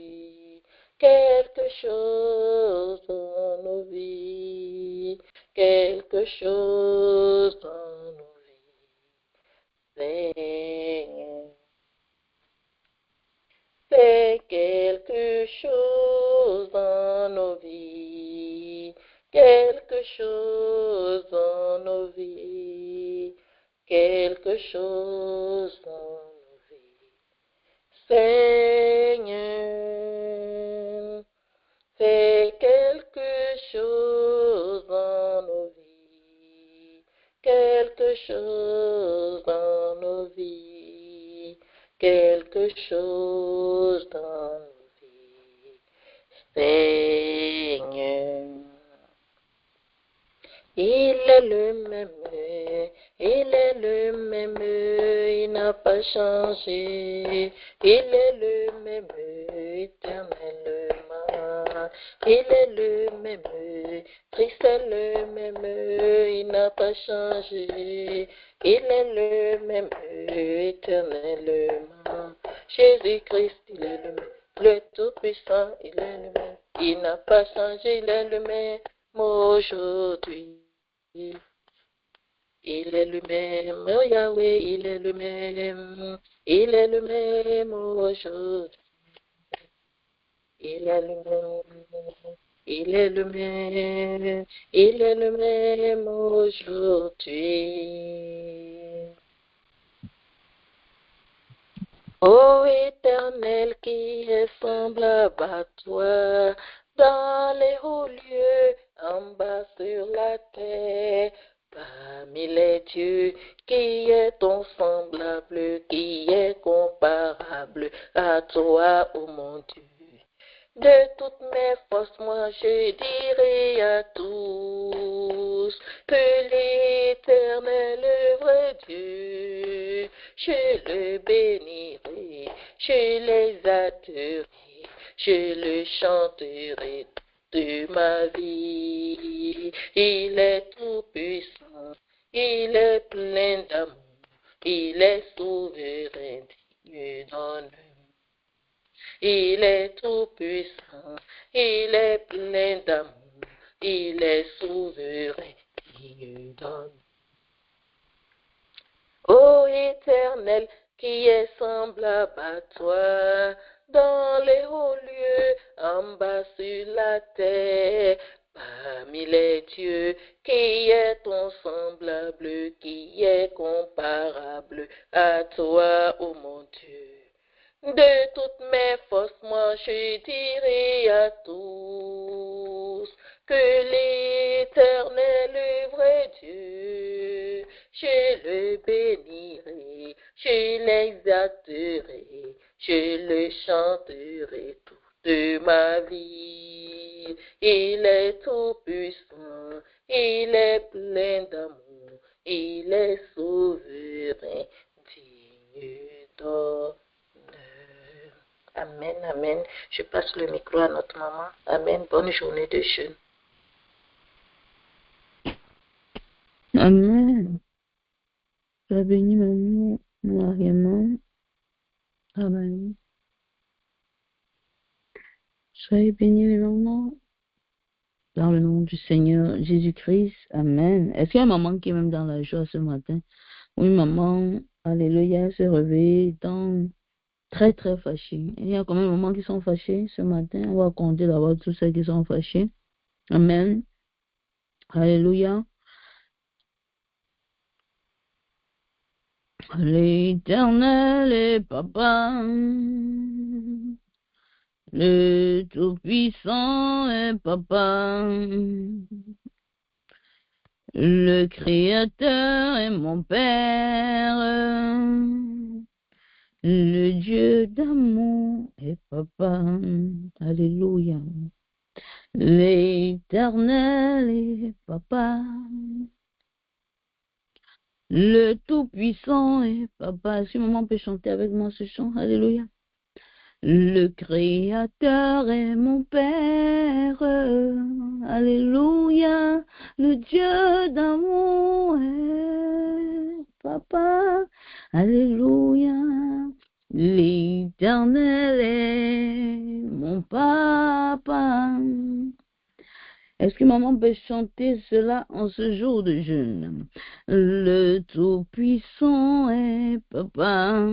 vies, quelque chose dans nos vies, quelque chose dans nos vies, Seigneur. Fais quelque chose dans nos vies, quelque chose dans nos vies, quelque chose dans nos vies. Seigneur, fais quelque chose dans nos vies, quelque chose dans nos vies, quelque chose dans nos vies. Seigneur, il est le même, il est le même, il n'a pas changé, il est le même, éternellement, il est le même, Christ est le même, il n'a pas changé, il est le même, éternellement, Jésus-Christ, il est le même, le Tout-Puissant, il est le même, il n'a pas changé, il est le même aujourd'hui. Il est le même, oh Yahweh, il est le même, il est le même aujourd'hui. Il est le même, il est le même, il est le même aujourd'hui. Ô Éternel qui est semblable à toi, dans les hauts lieux, en bas sur la terre, parmi les dieux, qui est ton semblable, qui est comparable à toi, ô mon Dieu. De toutes mes forces, moi je dirai à tous que l'Éternel est vrai Dieu. Je le bénirai, je les adorerai, je le chanterai de ma vie. Il est tout puissant, il est plein d'amour, il est souverain, Dieu donne. Il est tout puissant, il est plein d'amour, il est souverain, Dieu donne. Ô Éternel, qui est semblable à toi, dans les hauts lieux, en bas sur la terre, parmi les dieux, qui est ton semblable, qui est comparable à toi, ô mon Dieu. De toutes mes forces, moi je dirai à tous que l'Éternel est vrai Dieu. Je le bénirai, je l'exalterai, je le chanterai toute ma vie. Il est tout puissant, il est plein d'amour, il est souverain, digne d'honneur. Amen, amen. Je passe le micro à notre maman. Amen. Bonne journée de jeûne. Amen. Sois béni, maman, Mariamman. Amen. Soyez bénis, maman. Dans le nom du Seigneur Jésus-Christ. Amen. Est-ce qu'il y a une maman qui est même dans la joie ce matin? Oui, maman. Alléluia. Elle s'est réveillée dans très, très fâchée. Il y a combien de mamans qui sont fâchées ce matin? On va compter d'abord tous ceux qui sont fâchés. Amen. Alléluia. L'Éternel est papa. Le Tout-Puissant est papa. Le Créateur est mon Père. Le Dieu d'amour est papa. Alléluia. L'Éternel est papa. Le Tout-Puissant est papa. Si maman peut chanter avec moi ce chant, alléluia. Le Créateur est mon Père. Alléluia. Le Dieu d'amour est papa. Alléluia. L'Éternel est Est-ce que maman peut chanter cela en ce jour de jeûne? Le Tout-Puissant est papa.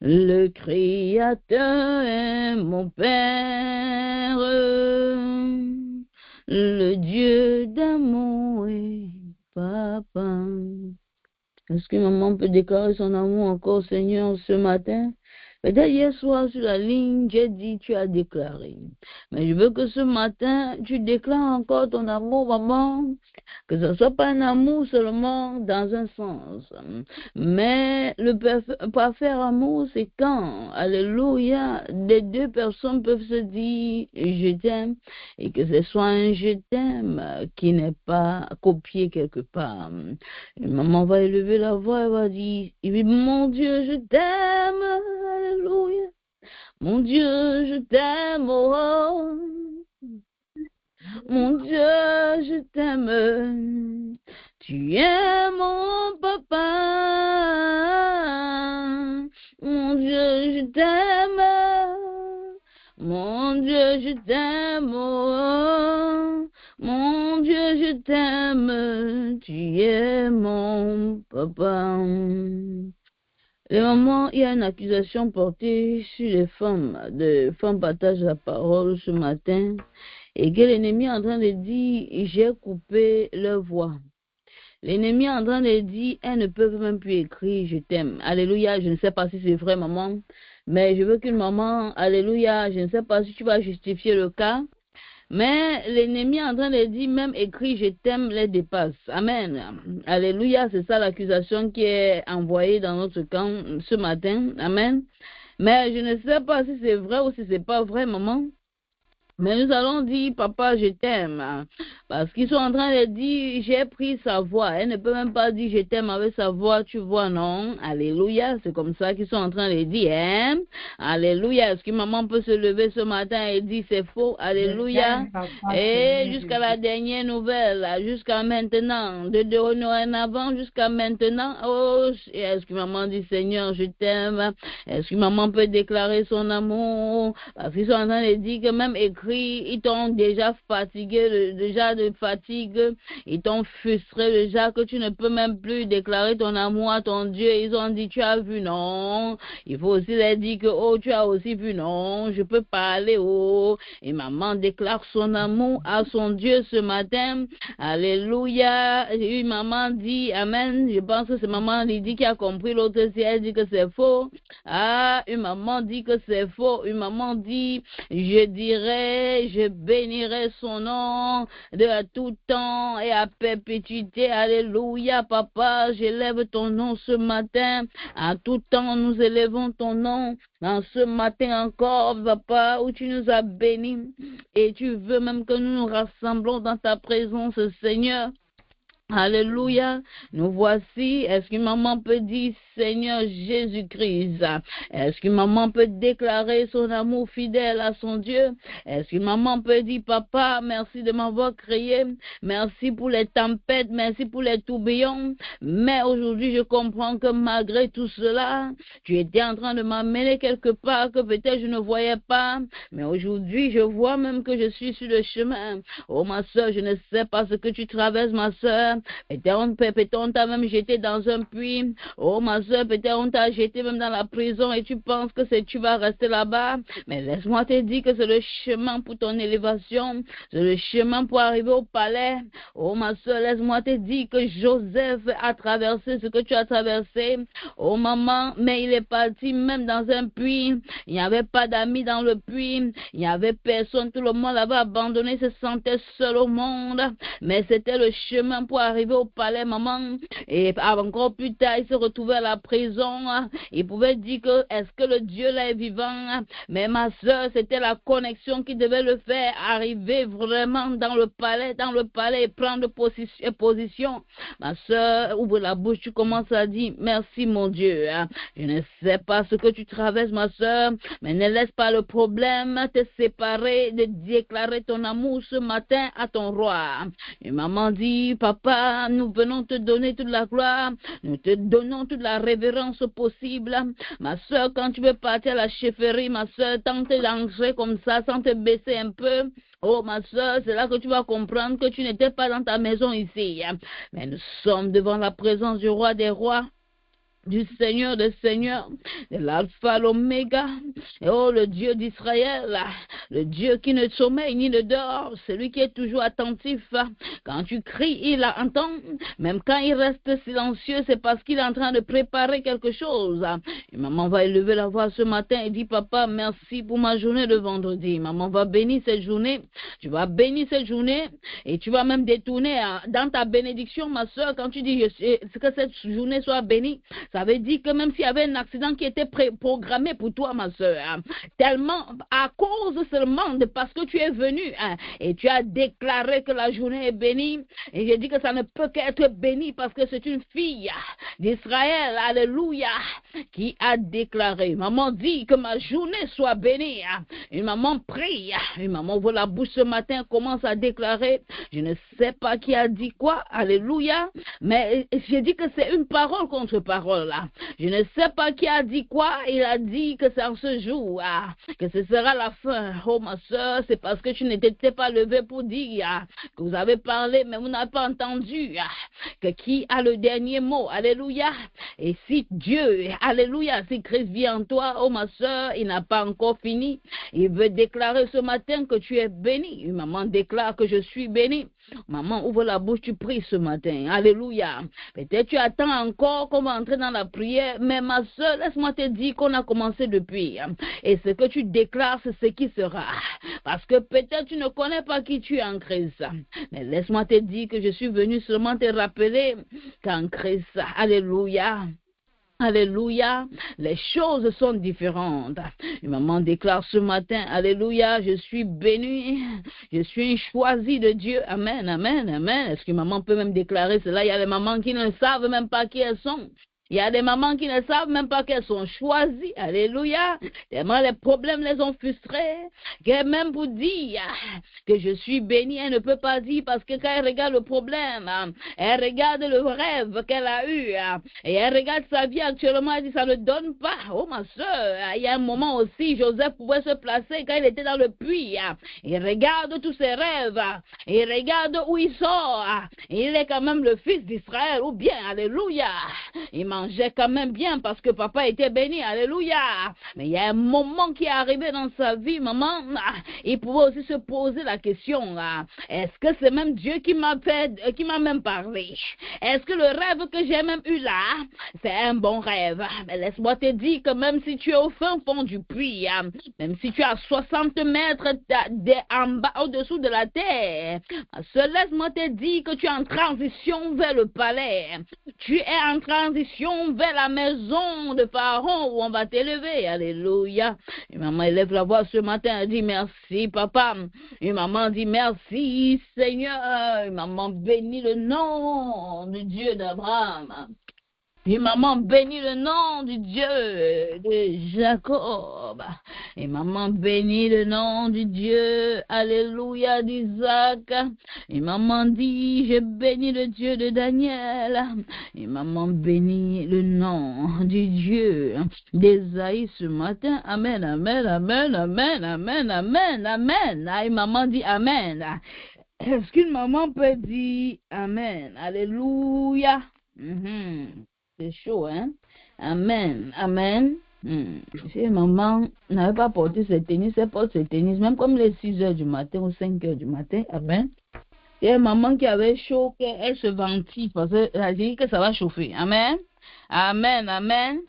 Le Créateur est mon Père. Le Dieu d'amour est papa. Est-ce que maman peut déclarer son amour encore, Seigneur, ce matin? Peut-être hier soir sur la ligne, j'ai dit, tu as déclaré. Mais je veux que ce matin, tu déclares encore ton amour, maman. Que ce ne soit pas un amour seulement dans un sens. Mais le parfait amour, c'est quand, alléluia, les deux personnes peuvent se dire, je t'aime, et que ce soit un je t'aime qui n'est pas copié quelque part. Et maman va élever la voix et va dire, mon Dieu, je t'aime, alléluia. Mon Dieu, je t'aime, oh. Mon Dieu, je t'aime. Tu es mon papa. Mon Dieu, je t'aime. Mon Dieu, je t'aime. Oh. Mon Dieu, je t'aime. Tu es mon papa. Le moment, il y a une accusation portée sur les femmes. Les femmes partagent la parole ce matin. Et que l'ennemi est en train de dire, j'ai coupé leur voix. L'ennemi est en train de dire, elles ne peuvent même plus écrire, je t'aime. Alléluia, je ne sais pas si c'est vrai, maman. Mais je veux qu'une maman, alléluia, je ne sais pas si tu vas justifier le cas. Mais l'ennemi est en train de dire, même écrit, je t'aime, les dépasse. Amen. Alléluia, c'est ça l'accusation qui est envoyée dans notre camp ce matin. Amen. Mais je ne sais pas si c'est vrai ou si c'est pas vrai, maman. Mais nous allons dire, papa, je t'aime. Parce qu'ils sont en train de dire, j'ai pris sa voix. Elle ne peut même pas dire, je t'aime avec sa voix, tu vois, non. Alléluia. C'est comme ça qu'ils sont en train de dire, hein. Alléluia. Est-ce que maman peut se lever ce matin et dire, c'est faux. Alléluia. Et jusqu'à la dernière nouvelle, jusqu'à maintenant, de dorénavant jusqu'à maintenant. Oh, est-ce que maman dit, Seigneur, je t'aime. Est-ce que maman peut déclarer son amour? Parce qu'ils sont en train de dire que même écrit, ils t'ont déjà fatigué, déjà de fatigue, ils t'ont frustré déjà que tu ne peux même plus déclarer ton amour à ton Dieu. Ils ont dit, tu as vu, non. Il faut aussi leur dire que, oh, tu as aussi vu, non. Je peux parler, oh. Et maman déclare son amour à son Dieu ce matin. Alléluia. Une maman dit, amen. Je pense que c'est maman Lydie qui a compris l'autre si elle dit que c'est faux. Ah, une maman dit que c'est faux. Une maman dit, je dirai, je bénirai son nom de tout temps et à perpétuité. Alléluia, papa, j'élève ton nom ce matin. À tout temps, nous élevons ton nom. En ce matin encore, papa, où tu nous as bénis. Et tu veux même que nous nous rassemblons dans ta présence, Seigneur. Alléluia, nous voici. Est-ce qu'une maman peut dire Seigneur Jésus-Christ? Est-ce qu'une maman peut déclarer son amour fidèle à son Dieu? Est-ce qu'une maman peut dire Papa, merci de m'avoir créé, merci pour les tempêtes, merci pour les tourbillons, mais aujourd'hui je comprends que malgré tout cela, tu étais en train de m'amener quelque part que peut-être je ne voyais pas, mais aujourd'hui je vois même que je suis sur le chemin. Oh ma soeur, je ne sais pas ce que tu traverses, ma soeur. Peut-être on t'a même jeté dans un puits. Oh ma soeur, peut-être on t'a jeté même dans la prison et tu penses que tu vas rester là-bas. Mais laisse-moi te dire que c'est le chemin pour ton élévation. C'est le chemin pour arriver au palais. Oh ma soeur, laisse-moi te dire que Joseph a traversé ce que tu as traversé. Oh maman, mais il est parti même dans un puits. Il n'y avait pas d'amis dans le puits. Il n'y avait personne. Tout le monde l'avait abandonné, se sentait seul au monde. Mais c'était le chemin pour arriver au palais, maman. Et encore plus tard, il se retrouvait à la prison. Il pouvait dire que est-ce que le Dieu là est vivant? Mais ma soeur, c'était la connexion qui devait le faire arriver vraiment dans le palais et prendre position. Ma soeur, ouvre la bouche, tu commences à dire merci mon Dieu. Je ne sais pas ce que tu traverses, ma soeur, mais ne laisse pas le problème te séparer de déclarer ton amour ce matin à ton roi. Et maman dit, papa, Papa, nous venons te donner toute la gloire, nous te donnons toute la révérence possible. Ma soeur, quand tu veux partir à la chefferie, ma soeur, tant que d'entrer comme ça, sans te baisser un peu, oh ma soeur, c'est là que tu vas comprendre que tu n'étais pas dans ta maison ici. Mais nous sommes devant la présence du roi des rois, du Seigneur des Seigneurs, de l'Alpha, l'Oméga, oh le Dieu d'Israël, le Dieu qui ne sommeille ni ne dort, celui qui est toujours attentif. Quand tu cries, il entend, même quand il reste silencieux, c'est parce qu'il est en train de préparer quelque chose. Et maman va élever la voix ce matin et dit, papa, merci pour ma journée de vendredi. Maman va bénir cette journée, tu vas bénir cette journée et tu vas même détourner dans ta bénédiction, ma soeur, quand tu dis que cette journée soit bénie. Ça veut dire que même s'il y avait un accident qui était programmé pour toi, ma soeur, tellement à cause seulement de parce que tu es venu et tu as déclaré que la journée est bénie, et je dis que ça ne peut qu'être béni parce que c'est une fille d'Israël, alléluia, qui a déclaré. Maman dit que ma journée soit bénie. Une maman prie, une maman ouvre la bouche ce matin, commence à déclarer. Je ne sais pas qui a dit quoi, alléluia, mais je dis que c'est une parole contre parole. Je ne sais pas qui a dit quoi, il a dit que c'est en ce jour, que ce sera la fin. Oh ma soeur, c'est parce que tu n'étais pas levé pour dire que vous avez parlé, mais vous n'avez pas entendu que qui a le dernier mot, alléluia. Et si Dieu, alléluia, si Christ vit en toi, oh ma soeur, il n'a pas encore fini. Il veut déclarer ce matin que tu es béni. Une maman déclare que je suis béni. Maman, ouvre la bouche, tu pries ce matin. Alléluia. Peut-être tu attends encore qu'on va entrer dans la prière, mais ma soeur, laisse-moi te dire qu'on a commencé depuis. Et ce que tu déclares, c'est ce qui sera. Parce que peut-être tu ne connais pas qui tu es en Christ. Mais laisse-moi te dire que je suis venu seulement te rappeler qu'en Christ, alléluia. Alléluia, les choses sont différentes. Une maman déclare ce matin, alléluia, je suis bénie, je suis choisie de Dieu. Amen, amen, amen. Est-ce que maman peut même déclarer cela? Il y a des mamans qui ne savent même pas qui elles sont. Il y a des mamans qui ne savent même pas qu'elles sont choisies. Alléluia. Tellement les problèmes les ont frustrées. Qu'elle même pour dire que je suis bénie, elle ne peut pas dire parce que quand elle regarde le problème, elle regarde le rêve qu'elle a eu et elle regarde sa vie actuellement, elle dit ça ne donne pas. Oh ma soeur, il y a un moment aussi, Joseph pouvait se placer quand il était dans le puits. Il regarde tous ses rêves. Il regarde où il sort. Il est quand même le fils d'Israël ou bien, alléluia. Il mangeait quand même bien parce que papa était béni, alléluia. Mais il y a un moment qui est arrivé dans sa vie, maman, il pouvait aussi se poser la question, est-ce que c'est même Dieu qui m'a même parlé? Est-ce que le rêve que j'ai même eu là, c'est un bon rêve? Mais laisse-moi te dire que même si tu es au fin fond du puits, même si tu es à 60 mètres en bas, au-dessous de la terre, laisse-moi te dire que tu es en transition vers le palais. Tu es en transition vers la maison de Pharaon où on va t'élever. Alléluia. Et maman élève la voix ce matin, elle dit merci papa. Et maman dit merci Seigneur. Et maman bénit le nom du Dieu d'Abraham. Et maman bénit le nom du Dieu de Jacob. Et maman bénit le nom du Dieu, alléluia, d'Isaac. Et maman dit, je bénis le Dieu de Daniel. Et maman bénit le nom du Dieu d'Ésaïe ce matin. Amen, amen, amen, amen, amen, amen, amen. Et maman dit amen. Est-ce qu'une maman peut dire amen? Alléluia. C'est chaud, hein? Amen, amen. Si maman n'avait pas porté ses tennis, elle porte ses tennis, même comme les 6 heures du matin ou 5 heures du matin. Amen. Il y a une maman qui avait chaud, elle se ventile parce qu'elle a dit que ça va chauffer. Amen. Amen, amen.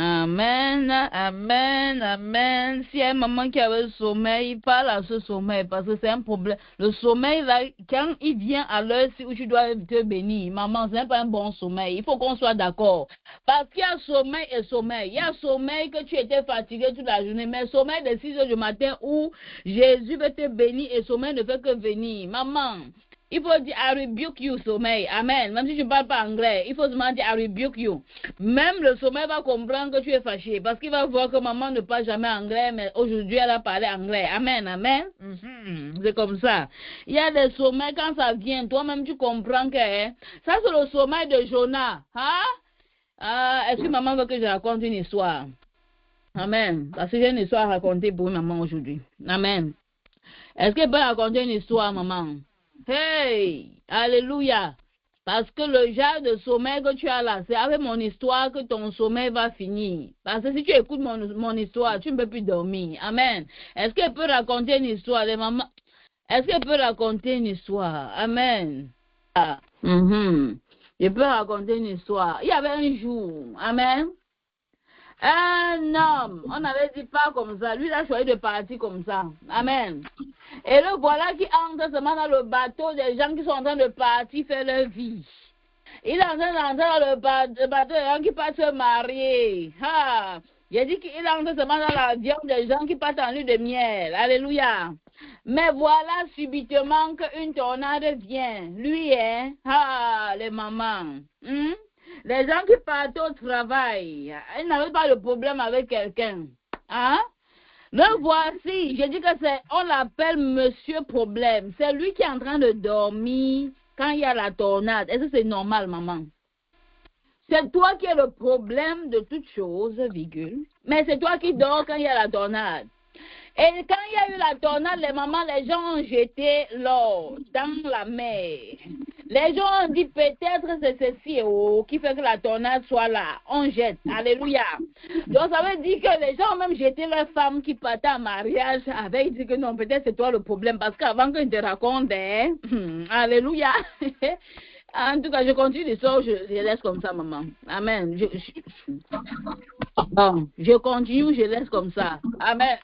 Amen, amen, amen. Si y a une maman qui avait le sommeil, parle à ce sommeil parce que c'est un problème. Le sommeil, là, quand il vient à l'heure où tu dois te bénir, maman, ce n'est pas un bon sommeil. Il faut qu'on soit d'accord. Parce qu'il y a sommeil et sommeil. Il y a sommeil que tu étais fatigué toute la journée, mais sommeil de 6 heures du matin où Jésus veut te bénir et sommeil ne fait que venir. Maman, Il faut dire I rebuke you, sommeil. Amen. Même si tu ne parles pas anglais, il faut seulement dire I rebuke you. Même le sommeil va comprendre que tu es fâché parce qu'il va voir que maman ne parle jamais anglais, mais aujourd'hui elle a parlé anglais. Amen, amen. C'est comme ça. Il y a des sommeils, quand ça vient, toi-même tu comprends que ça c'est le sommeil de Jonah. Hein? Est-ce que maman veut que je raconte une histoire? Amen. Parce que j'ai une histoire à raconter pour maman aujourd'hui. Amen. Est-ce qu'elle peut raconter une histoire, maman? Hey, alléluia. Parce que le genre de sommeil que tu as là, c'est avec mon histoire que ton sommeil va finir. Parce que si tu écoutes mon histoire, tu ne peux plus dormir. Amen. Est-ce qu'elle peut raconter une histoire, les mamans? Est-ce qu'elle peut raconter une histoire? Amen. Je peux raconter une histoire. Il y avait un jour, amen. Un homme, on avait dit pas comme ça. Lui, il a choisi de partir comme ça. Amen. Et le voilà qui entre seulement dans le bateau des gens qui sont en train de partir faire leur vie. Il est en train d'entrer dans le bateau des gens qui partent se marier. J'ai dit qu'il entre seulement dans l'avion des gens qui partent en lune de miel. Alléluia. Mais voilà subitement qu'une tornade vient. Lui, les mamans. Les gens qui partent au travail, ils n'avaient pas de problème avec quelqu'un. Hein? Le voici, je dis que on l'appelle Monsieur Problème. C'est lui qui est en train de dormir quand il y a la tornade. Est-ce que c'est normal, maman? C'est toi qui es le problème de toutes choses, virgule. Mais c'est toi qui dors quand il y a la tornade. Et quand il y a eu la tornade, les gens ont jeté l'or dans la mer. Les gens ont dit peut-être c'est ceci qui fait que la tornade soit là. On jette. Alléluia. Donc ça veut dire que les gens ont même jeté leurs femmes qui partaient en mariage avec. Ils disent que non, peut-être c'est toi le problème. Parce qu'avant que je te raconte, alléluia. En tout cas, je continue l'histoire, je laisse comme ça, maman. Amen. Je continue, je laisse comme ça. Amen.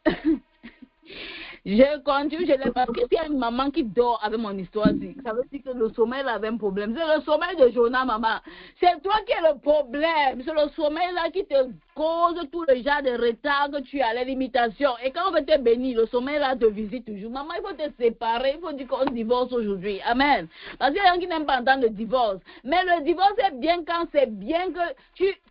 Je continue, je laisse parce qu'il y a une maman qui dort avec mon histoire. Ça veut dire que le sommeil avait un problème. C'est le sommeil de Jonah, maman. C'est toi qui es le problème. C'est le sommeil là qui te cause tout le genre de retard que tu as, les limitations. Et quand on veut te bénir, le sommeil là te visite toujours. Maman, il faut te séparer. Il faut dire qu'on divorce aujourd'hui. Amen. Parce qu'il y a des gens qui n'aiment pas entendre le divorce. Mais le divorce est bien quand c'est bien que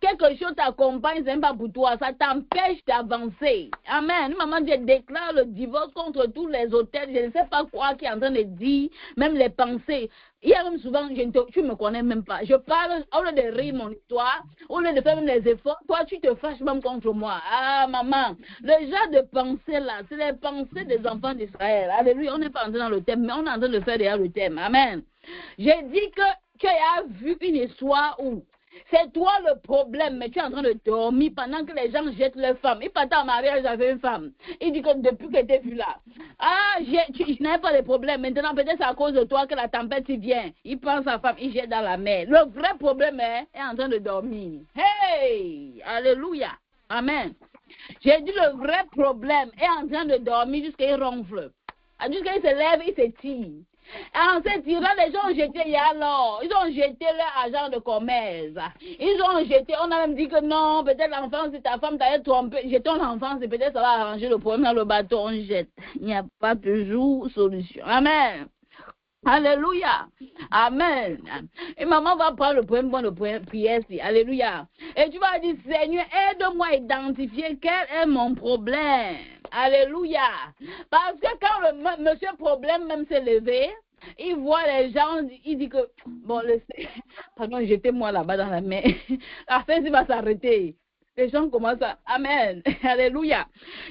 quelque chose t'accompagne, c'est même pas pour toi. Ça t'empêche d'avancer. Amen. Maman, je déclare le divorce contre tous les hôtels. Je ne sais pas quoi qui est en train de dire, même les pensées. Il y a même souvent, tu ne me connais même pas. Je parle, au lieu de rire mon histoire, au lieu de faire même les efforts, toi tu te fâches même contre moi. Ah maman, le genre de pensée là, c'est les pensées des enfants d'Israël. Alléluia, on n'est pas entré dans le thème, mais on est en train de faire déjà le thème. Amen. J'ai dit que tu as vu une histoire où c'est toi le problème, mais tu es en train de dormir pendant que les gens jettent leurs femmes. Il partait en mariage avec une femme. Il dit que depuis que tu es vu là, je n'avais pas de problème. Maintenant, peut-être c'est à cause de toi que la tempête vient. Il prend sa femme, il jette dans la mer. Le vrai problème est en train de dormir. Hey! Alléluia! Amen. J'ai dit le vrai problème est en train de dormir jusqu'à il ronfle. Jusqu'à il se lève, il s'étire. En se tirant, les gens ont jeté alors, ils ont jeté leur argent de commerce. Ils ont jeté, on a même dit que non, peut-être l'enfant, c'est ta femme, t'avais trompé. Jetons l'enfant, c'est peut-être ça va arranger le problème dans le bateau, on jette. Il n'y a pas toujours solution. Amen. Alléluia. Amen. Et maman va prendre le premier prière ici. Alléluia. Et tu vas dire, Seigneur, aide-moi à identifier quel est mon problème. Alléluia. Parce que quand le monsieur problème même s'est levé, il voit les gens, il dit que, bon, pardon, jetez-moi là-bas dans la mer. La fin, il va s'arrêter. Les gens commencent à... Amen. Alléluia.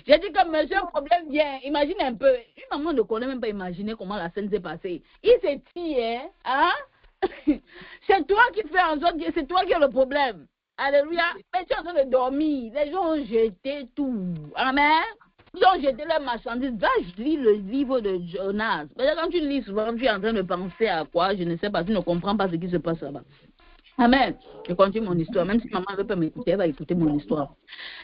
J'ai dit que monsieur problème vient. Imagine un peu. Une maman ne connaît même pas imaginer comment la scène s'est passée. Il s'est tiré. Hein? C'est toi qui fais en sorte que c'est toi qui as le problème. Alléluia. Mais tu es en train de dormir. Les gens ont jeté tout. Amen. Ils ont jeté leurs marchandises. Va, je lis le livre de Jonas. Mais quand tu lis souvent, tu es en train de penser à quoi? Je ne sais pas. Tu ne comprends pas ce qui se passe là-bas. Amen. Je continue mon histoire. Même si maman ne veut pas m'écouter, elle va écouter mon histoire.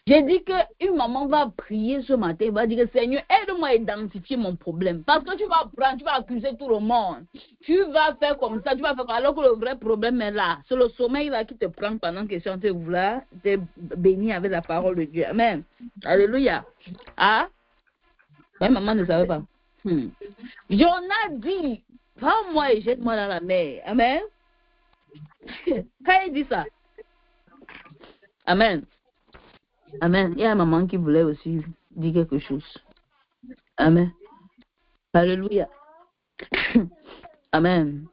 J'ai dit qu'une maman va prier ce matin, elle va dire que Seigneur, aide-moi à identifier mon problème. Parce que tu vas prendre, tu vas accuser tout le monde. Tu vas faire comme ça, tu vas faire comme ça, alors que le vrai problème est là. C'est le sommeil là qui te prend pendant que tu es là, tu es béni avec la parole de Dieu. Amen. Alléluia. Ah? Ouais, maman ne savait pas. Jonas dit, prends-moi et jette-moi dans la mer. Amen. Quand il dit ça, amen. Amen. Il y a une maman qui voulait aussi dire quelque chose. Amen. Alléluia. Amen.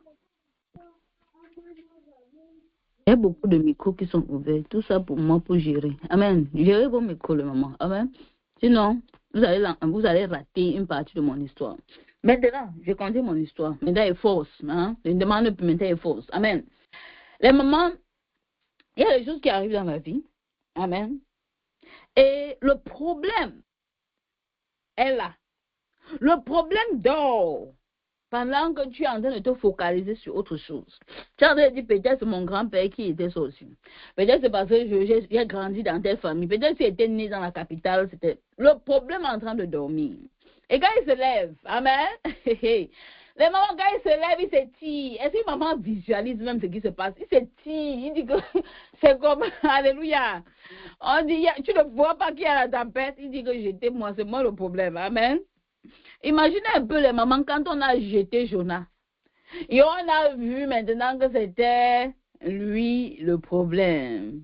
Il y a beaucoup de micros qui sont ouverts. Tout ça pour moi, pour gérer. Amen. Gérez vos micros, le maman. Amen. Sinon, vous allez rater une partie de mon histoire. Maintenant, je vais compter mon histoire. Maintenant, est fausse. Hein? Une demande de maintenant est fausse. Amen. Les mamans, il y a des choses qui arrivent dans la vie. Amen. Et le problème est là. Le problème dort pendant que tu es en train de te focaliser sur autre chose. Tu es en train de dire, peut-être c'est mon grand-père qui était sorcier. Peut-être c'est parce que j'ai grandi dans telle famille. Peut-être qu'il était né dans la capitale. C'était le problème est en train de dormir. Et quand il se lève, amen, les mamans, quand il se lève, il s'étire. Est-ce que maman visualise même ce qui se passe? Il s'étire. Il dit que c'est comme, alléluia. On dit, tu ne vois pas qu'il y a la tempête. Il dit que j'étais moi, c'est moi le problème. Amen. Imaginez un peu les mamans quand on a jeté Jonas. Et on a vu maintenant que c'était lui le problème.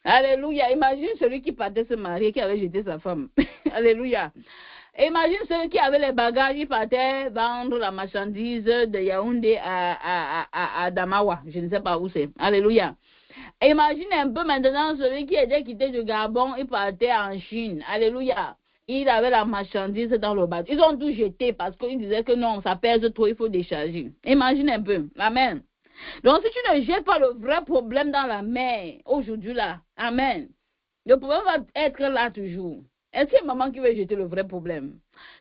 Alléluia. Imagine celui qui partait se marier, qui avait jeté sa femme. Alléluia. Imagine celui qui avait les bagages, il partait vendre la marchandise de Yaoundé à Damawa. Je ne sais pas où c'est. Alléluia. Imagine un peu maintenant celui qui était quitté du Gabon, il partait en Chine. Alléluia. Il avait la marchandise dans le bateau. Ils ont tout jeté parce qu'ils disaient que non, ça pèse trop, il faut décharger. Imagine un peu. Amen. Donc si tu ne jettes pas le vrai problème dans la mer, aujourd'hui là, amen, le problème va être là toujours. Est-ce que maman qui veut jeter le vrai problème?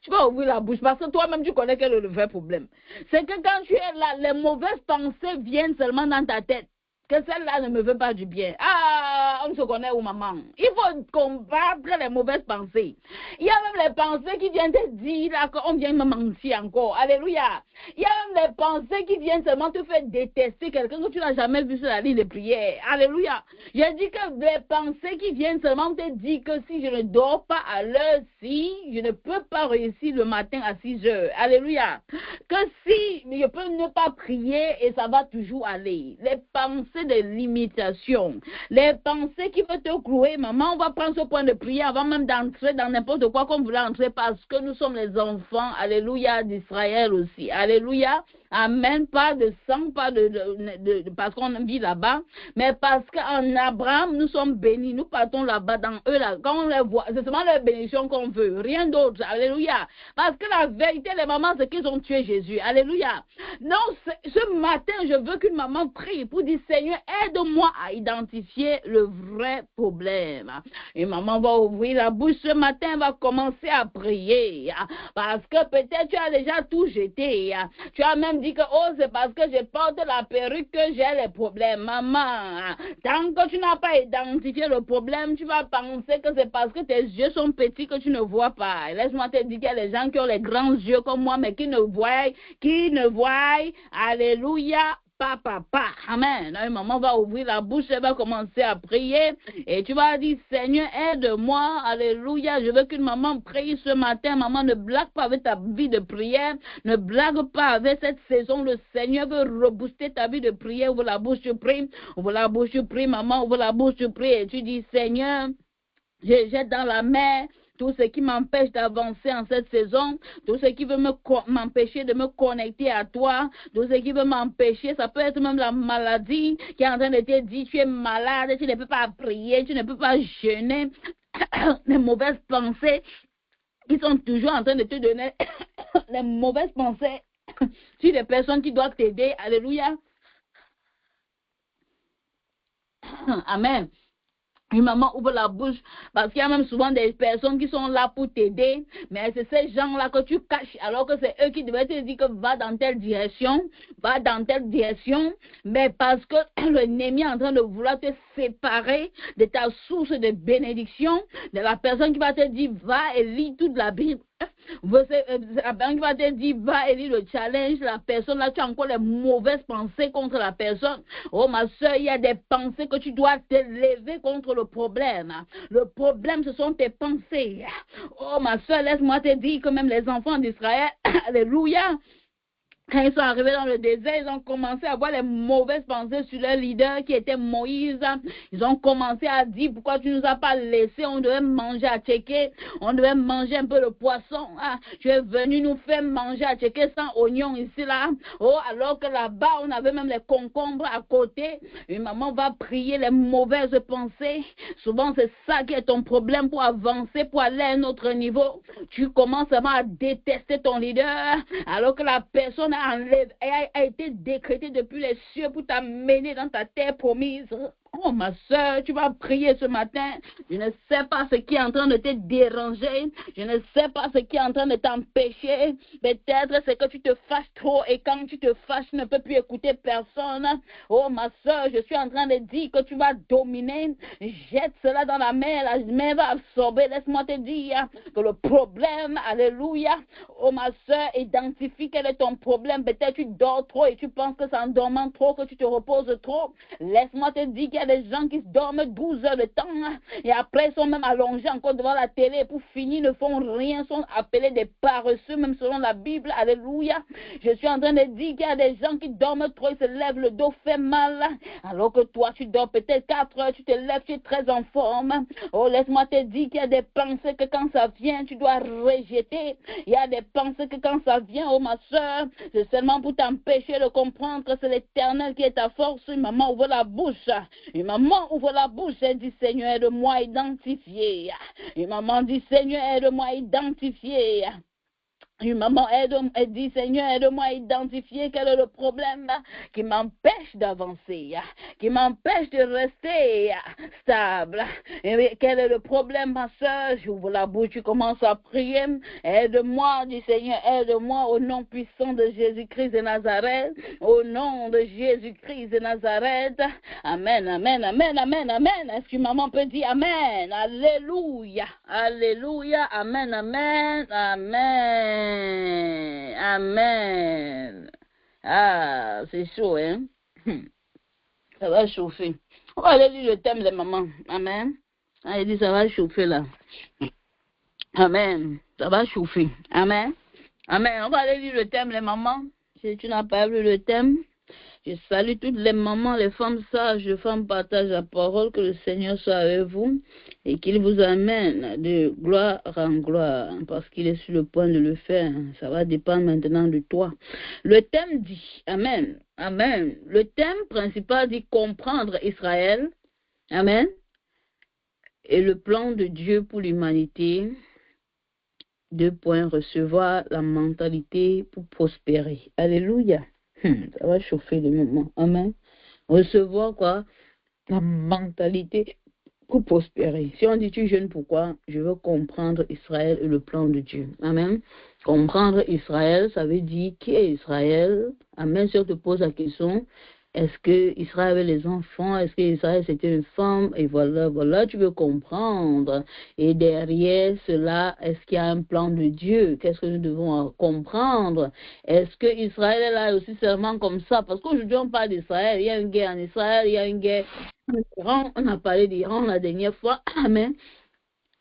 Tu vas ouvrir la bouche parce que toi-même tu connais quel est le vrai problème. C'est que quand tu es là, les mauvaises pensées viennent seulement dans ta tête. Que celle-là ne me veut pas du bien. Ah, on se connaît où, maman? Il faut combattre les mauvaises pensées. Il y a même les pensées qui viennent te dire qu'on vient me mentir encore. Alléluia. Il y a même les pensées qui viennent seulement te faire détester quelqu'un que tu n'as jamais vu sur la ligne de prière. Alléluia. J'ai dit que les pensées qui viennent seulement te dire que si je ne dors pas à l'heure-ci, je ne peux pas réussir le matin à 6 heures. Alléluia. Que si je peux ne pas prier et ça va toujours aller. Les pensées de limitation, les pensées qui veulent te clouer, maman, on va prendre ce point de prière avant même d'entrer dans n'importe quoi qu'on voulait entrer parce que nous sommes les enfants, alléluia, d'Israël aussi, alléluia, amen, pas de sang, pas parce qu'on vit là-bas, mais parce qu'en Abraham, nous sommes bénis, nous partons là-bas dans eux, là, quand on les voit, c'est seulement la bénédiction qu'on veut, rien d'autre, alléluia, parce que la vérité, les mamans, c'est qu'ils ont tué Jésus, alléluia. Non, ce matin, je veux qu'une maman prie pour dire, Seigneur, aide-moi à identifier le vrai problème. Et maman va ouvrir la bouche ce matin, va commencer à prier. Parce que peut-être tu as déjà tout jeté. Tu as même dit que, oh, c'est parce que je porte la perruque que j'ai les problèmes. Maman, tant que tu n'as pas identifié le problème, tu vas penser que c'est parce que tes yeux sont petits que tu ne vois pas. Laisse-moi te dire qu'il y a des gens qui ont les grands yeux comme moi, mais qui ne voient, alléluia, papa. Amen. Là, maman va ouvrir la bouche, elle va commencer à prier. Et tu vas dire, Seigneur, aide-moi. Alléluia. Je veux qu'une maman prie ce matin. Maman, ne blague pas avec ta vie de prière. Ne blague pas avec cette saison. Le Seigneur veut rebooster ta vie de prière. Ouvre la bouche, tu pries. Ouvre la bouche, tu pries. Maman, ouvre la bouche, tu pries. Et tu dis, Seigneur, je jette dans la mer tout ce qui m'empêche d'avancer en cette saison, tout ce qui veut m'empêcher de me connecter à toi, tout ce qui veut m'empêcher, ça peut être même la maladie qui est en train de te dire tu es malade, tu ne peux pas prier, tu ne peux pas jeûner, les mauvaises pensées, ils sont toujours en train de te donner les mauvaises pensées sur des personnes qui doivent t'aider, alléluia. Amen. Une maman ouvre la bouche parce qu'il y a même souvent des personnes qui sont là pour t'aider, mais c'est ces gens-là que tu caches alors que c'est eux qui devraient te dire que va dans telle direction, mais parce que l'ennemi est en train de vouloir te séparer de ta source de bénédiction, de la personne qui va te dire va et lis toute la Bible. La personne qui va te dire va et lis le challenge, la personne là, tu as encore les mauvaises pensées contre la personne. Oh ma soeur, il y a des pensées que tu dois te lever contre le problème. Le problème, ce sont tes pensées. Oh ma soeur, laisse-moi te dire que même les enfants d'Israël, alléluia, Quand ils sont arrivés dans le désert, ils ont commencé à avoir les mauvaises pensées sur leur leader qui était Moïse. Ils ont commencé à dire pourquoi tu nous as pas laissé, on devait manger à Tchéké, on devait manger un peu de poisson. Ah, tu es venu nous faire manger à Tchéké sans oignon ici là. Oh, alors que là-bas on avait même les concombres à côté. Une maman va prier les mauvaises pensées. Souvent c'est ça qui est ton problème pour avancer, pour aller à un autre niveau. Tu commences vraiment à détester ton leader alors que la personne a été décrétée depuis les cieux pour t'amener dans ta terre promise. Oh ma soeur, tu vas prier ce matin. Je ne sais pas ce qui est en train de te déranger. Je ne sais pas ce qui est en train de t'empêcher. Peut-être c'est que tu te fâches trop et quand tu te fâches, tu ne peux plus écouter personne. Oh ma soeur, je suis en train de dire que tu vas dominer. Jette cela dans la mer va absorber. Laisse-moi te dire que le problème, alléluia. Oh ma soeur, identifie quel est ton problème. Peut-être tu dors trop et tu penses que c'est en dormant trop que tu te reposes trop. Laisse-moi te dire qu'il y a des gens qui dorment 12 heures de temps et après ils sont même allongés encore devant la télé pour finir, ne font rien, sont appelés des paresseux, même selon la Bible. Alléluia. Je suis en train de dire qu'il y a des gens qui dorment trop, ils se lèvent, le dos fait mal, alors que toi tu dors peut-être 4 heures, tu te lèves, tu es très en forme. Oh, laisse-moi te dire qu'il y a des pensées que quand ça vient, tu dois rejeter. Il y a des pensées que quand ça vient, oh ma soeur, c'est seulement pour t'empêcher de comprendre que c'est l'Éternel qui est ta force. Une maman ouvre la bouche. Une maman ouvre la bouche et dit Seigneur, aide-moi à identifier. Une maman dit Seigneur, aide-moi à identifier. Une maman elle dit, Seigneur, aide-moi à identifier quel est le problème qui m'empêche d'avancer, qui m'empêche de rester stable. Et quel est le problème, ma soeur? J'ouvre la bouche, tu commences à prier. Aide-moi, dit Seigneur, aide-moi au nom puissant de Jésus-Christ de Nazareth. Au nom de Jésus-Christ de Nazareth. Amen, amen, amen, amen, amen. Est-ce qu'une maman peut dire Amen? Alléluia, alléluia, amen, amen, amen. Amen. Ah, c'est chaud, hein? Ça va chauffer. On va aller lire le thème des mamans. Amen. Ah, il dit ça va chauffer là. Amen. Ça va chauffer. Amen. Amen. On va aller lire le thème des mamans. Si tu n'as pas lu le thème, je salue toutes les mamans, les femmes sages, les femmes partagent la parole, que le Seigneur soit avec vous et qu'il vous amène de gloire en gloire, parce qu'il est sur le point de le faire. Ça va dépendre maintenant de toi. Le thème dit, Amen, Amen. Le thème principal dit comprendre Israël, Amen, et le plan de Dieu pour l'humanité. 2 points, recevoir la mentalité pour prospérer. Alléluia. Ça va chauffer le moment. Amen. Recevoir quoi? La mentalité pour prospérer. Si on dit tu jeûnes, pourquoi? Je veux comprendre Israël et le plan de Dieu. Amen. Comprendre Israël, ça veut dire qui est Israël? Amen. Si on te pose la question, est-ce que Israël avait les enfants? Est-ce que Israël c'était une femme? Et voilà, tu veux comprendre. Et derrière cela, est-ce qu'il y a un plan de Dieu? Qu'est-ce que nous devons comprendre? Est-ce que Israël est là aussi seulement comme ça? Parce qu'aujourd'hui, on parle d'Israël. Il y a une guerre en Israël, il y a une guerre en Iran. On a parlé d'Iran la dernière fois. Amen.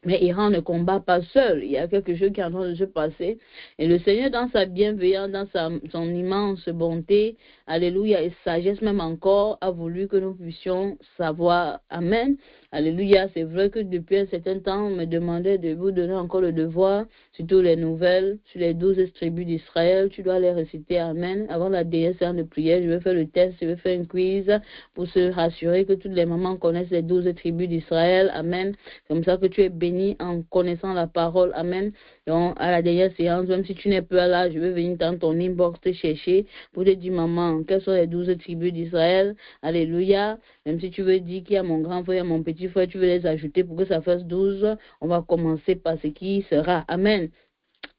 Mais Iran ne combat pas seul. Il y a quelque chose qui est en train de se passer. Et le Seigneur, dans sa bienveillance, dans son immense bonté, alléluia, et sagesse même encore, a voulu que nous puissions savoir. Amen. Alléluia. C'est vrai que depuis un certain temps, on me demandait de vous donner encore le devoir sur toutes les nouvelles, sur les 12 tribus d'Israël. Tu dois les réciter. Amen. Avant la dernière séance de prière, je vais faire le test, je vais faire un quiz pour se rassurer que toutes les mamans connaissent les 12 tribus d'Israël. Amen. Comme ça que tu es béni en connaissant la parole. Amen. Donc, à la dernière séance, même si tu n'es pas là, je vais venir dans ton inbox te chercher pour te dire, maman, quelles sont les 12 tribus d'Israël? Alléluia. Même si tu veux dire qu'il y a mon grand frère, mon petit frère, tu veux les ajouter pour que ça fasse 12. On va commencer par ce qui sera. Amen.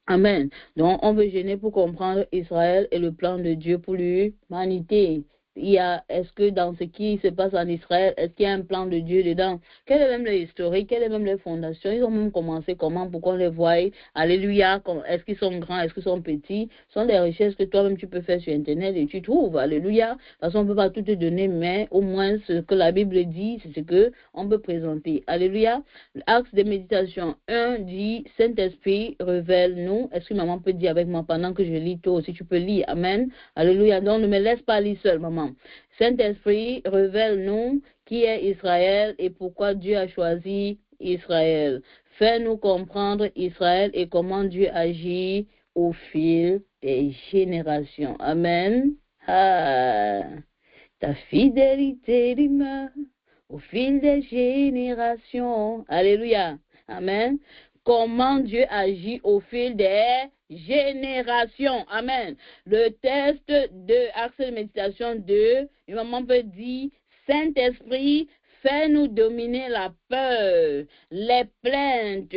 Amen. Donc, on veut gêner pour comprendre Israël et le plan de Dieu pour l'humanité. est-ce que dans ce qui se passe en Israël, est-ce qu'il y a un plan de Dieu dedans? Quelle est même l'historique? Quelle est même les fondations? Ils ont même commencé comment pour qu'on les voie? Alléluia. Est-ce qu'ils sont grands? Est-ce qu'ils sont petits? Ce sont des recherches que toi-même tu peux faire sur Internet et tu trouves. Alléluia. De toute façon, on ne peut pas tout te donner, mais au moins ce que la Bible dit, c'est ce que on peut présenter. Alléluia. L'axe de méditation 1 dit, Saint-Esprit, révèle-nous. Est-ce que maman peut dire avec moi pendant que je lis? Toi aussi, tu peux lire. Amen. Alléluia. Donc, ne me laisse pas lire seul, maman. Saint-Esprit, révèle-nous qui est Israël et pourquoi Dieu a choisi Israël. Fais-nous comprendre Israël et comment Dieu agit au fil des générations. Amen. Ah, ta fidélité demeure au fil des générations. Alléluia. Amen. Comment Dieu agit au fil des générations. Amen. Le test de axe de méditation 2, une maman peut dire, Saint-Esprit, fais-nous dominer la peur, les plaintes,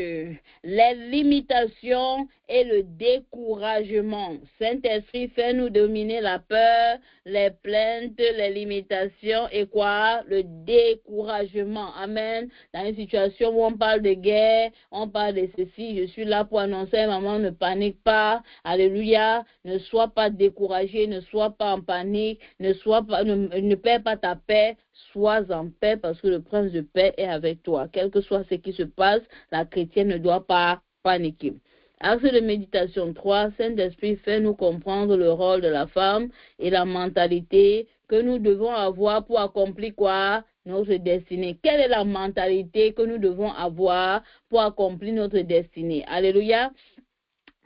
les limitations et le découragement. Saint-Esprit, fais-nous dominer la peur, les plaintes, les limitations et quoi? Le découragement. Amen. Dans une situation où on parle de guerre, on parle de ceci, je suis là pour annoncer, maman, ne panique pas. Alléluia. Ne sois pas découragé, ne sois pas en panique, ne perds pas ta paix. Sois en paix parce que le prince de paix est avec toi. Quel que soit ce qui se passe, la chrétienne ne doit pas paniquer. Axe de méditation 3, Saint-Esprit, fais-nous comprendre le rôle de la femme et la mentalité que nous devons avoir pour accomplir quoi? Notre destinée. Quelle est la mentalité que nous devons avoir pour accomplir notre destinée? Alléluia.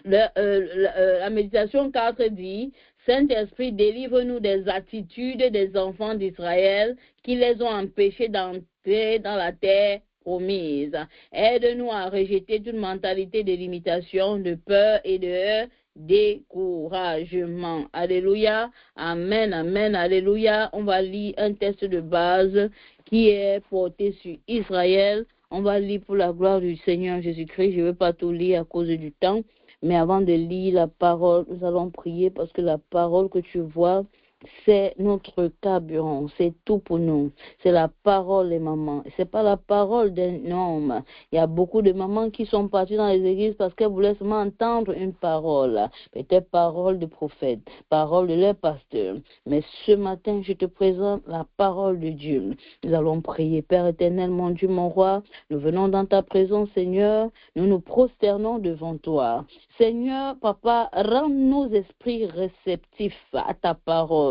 La méditation 4 dit, Saint-Esprit, délivre-nous des attitudes des enfants d'Israël qui les ont empêchés d'entrer dans la terre promise. Aide-nous à rejeter toute mentalité de limitation, de peur et de découragement. Alléluia. Amen, amen, alléluia. On va lire un texte de base qui est porté sur Israël. On va lire pour la gloire du Seigneur Jésus-Christ. Je ne vais pas tout lire à cause du temps. Mais avant de lire la parole, nous allons prier parce que la parole que tu vois, c'est notre carburant, c'est tout pour nous. C'est la parole des mamans. C'est pas la parole d'un homme. Il y a beaucoup de mamans qui sont parties dans les églises parce qu'elles voulaient seulement entendre une parole. Peut-être parole de prophète, parole de leur pasteur. Mais ce matin, je te présente la parole de Dieu. Nous allons prier. Père éternel, mon Dieu, mon roi, nous venons dans ta présence, Seigneur. Nous nous prosternons devant toi. Seigneur, Papa, rends nos esprits réceptifs à ta parole.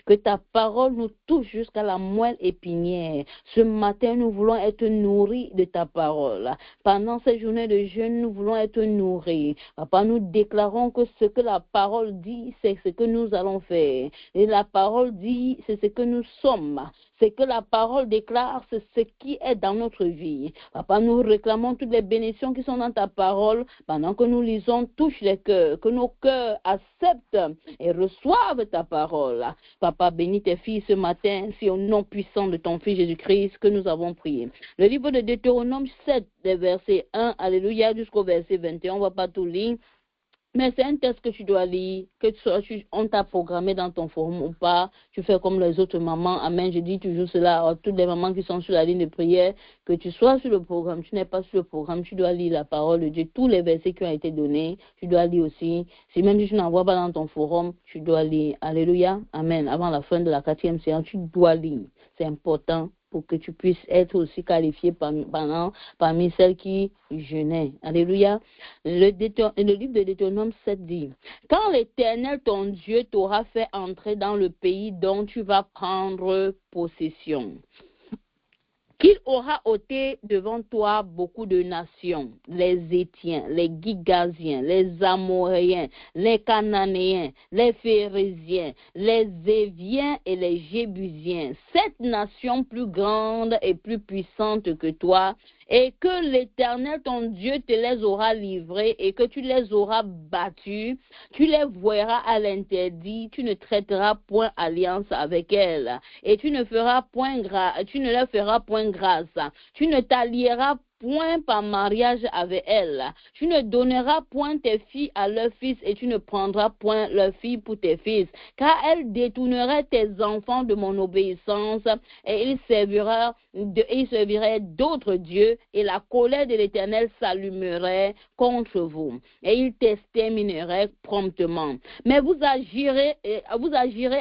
Que ta parole nous touche jusqu'à la moelle épinière. Ce matin, nous voulons être nourris de ta parole. Pendant ces journées de jeûne, nous voulons être nourris. Papa, nous déclarons que ce que la parole dit, c'est ce que nous allons faire. Et la parole dit, c'est ce que nous sommes. C'est que la parole déclare, c'est ce qui est dans notre vie. Papa, nous réclamons toutes les bénédictions qui sont dans ta parole. Pendant que nous lisons, touche les cœurs, que nos cœurs acceptent et reçoivent ta parole. Papa, bénis tes filles ce matin, si au nom puissant de ton Fils Jésus-Christ que nous avons prié. Le livre de Deutéronome 7, des versets 1, alléluia, jusqu'au verset 21, on ne va pas tout lire. Mais c'est un texte que tu dois lire, que on t'a programmé dans ton forum ou pas. Tu fais comme les autres mamans. Amen. Je dis toujours cela à toutes les mamans qui sont sur la ligne de prière. Que tu sois sur le programme, tu n'es pas sur le programme, tu dois lire la parole de Dieu. Tous les versets qui ont été donnés, tu dois lire aussi. Si même si tu n'en vois pas dans ton forum, tu dois lire. Alléluia. Amen. Avant la fin de la 4e séance, tu dois lire. C'est important pour que tu puisses être aussi qualifié parmi celles qui jeûnaient. Alléluia. Le livre de Deutéronome 7 dit, quand l'Éternel, ton Dieu, t'aura fait entrer dans le pays dont tu vas prendre possession, qu'il aura ôté devant toi beaucoup de nations, les Étiens, les Gigasiens, les Amoréens, les Cananéens, les Phérésiens, les Éviens et les Jébusiens, 7 nations plus grandes et plus puissantes que toi, et que l'Éternel, ton Dieu, te les aura livrés et que tu les auras battus, tu les verras à l'interdit, tu ne traiteras point alliance avec elles, et tu ne leur feras point grâce, tu ne t'allieras point par mariage avec elles. Tu ne donneras point tes filles à leurs fils et tu ne prendras point leurs filles pour tes fils, car elles détourneraient tes enfants de mon obéissance et ils serviraient d'autres dieux et la colère de l'Éternel s'allumerait contre vous et ils t'extermineraient promptement. Mais vous agirez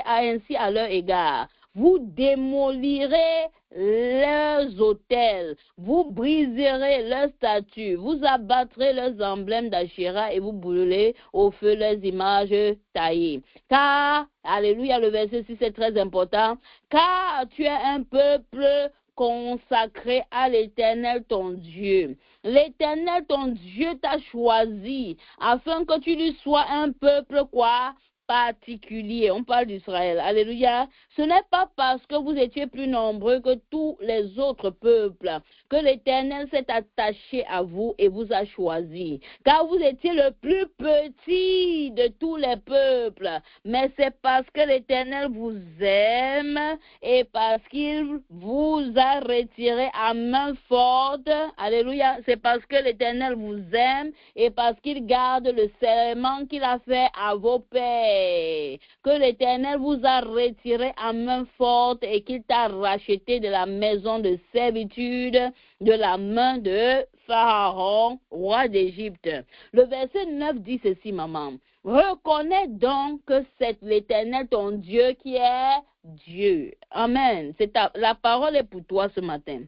ainsi à leur égard. Vous démolirez leurs autels, vous briserez leurs statues, vous abattrez leurs emblèmes d'Achéra et vous brûlez au feu leurs images taillées. Car, alléluia, le verset 6 est très important, car tu es un peuple consacré à l'Éternel ton Dieu. L'Éternel ton Dieu t'a choisi afin que tu lui sois un peuple quoi? Particulier. On parle d'Israël. Alléluia. Ce n'est pas parce que vous étiez plus nombreux que tous les autres peuples que l'Éternel s'est attaché à vous et vous a choisi. Car vous étiez le plus petit de tous les peuples. Mais c'est parce que l'Éternel vous aime et parce qu'il vous a retiré à main forte. Alléluia. C'est parce que l'Éternel vous aime et parce qu'il garde le serment qu'il a fait à vos pères que l'Éternel vous a retiré à main forte et qu'il t'a racheté de la maison de servitude, de la main de Pharaon, roi d'Égypte. Le verset 9 dit ceci, maman. Reconnais donc que c'est l'Éternel ton Dieu qui est Dieu. Amen. La parole est pour toi ce matin.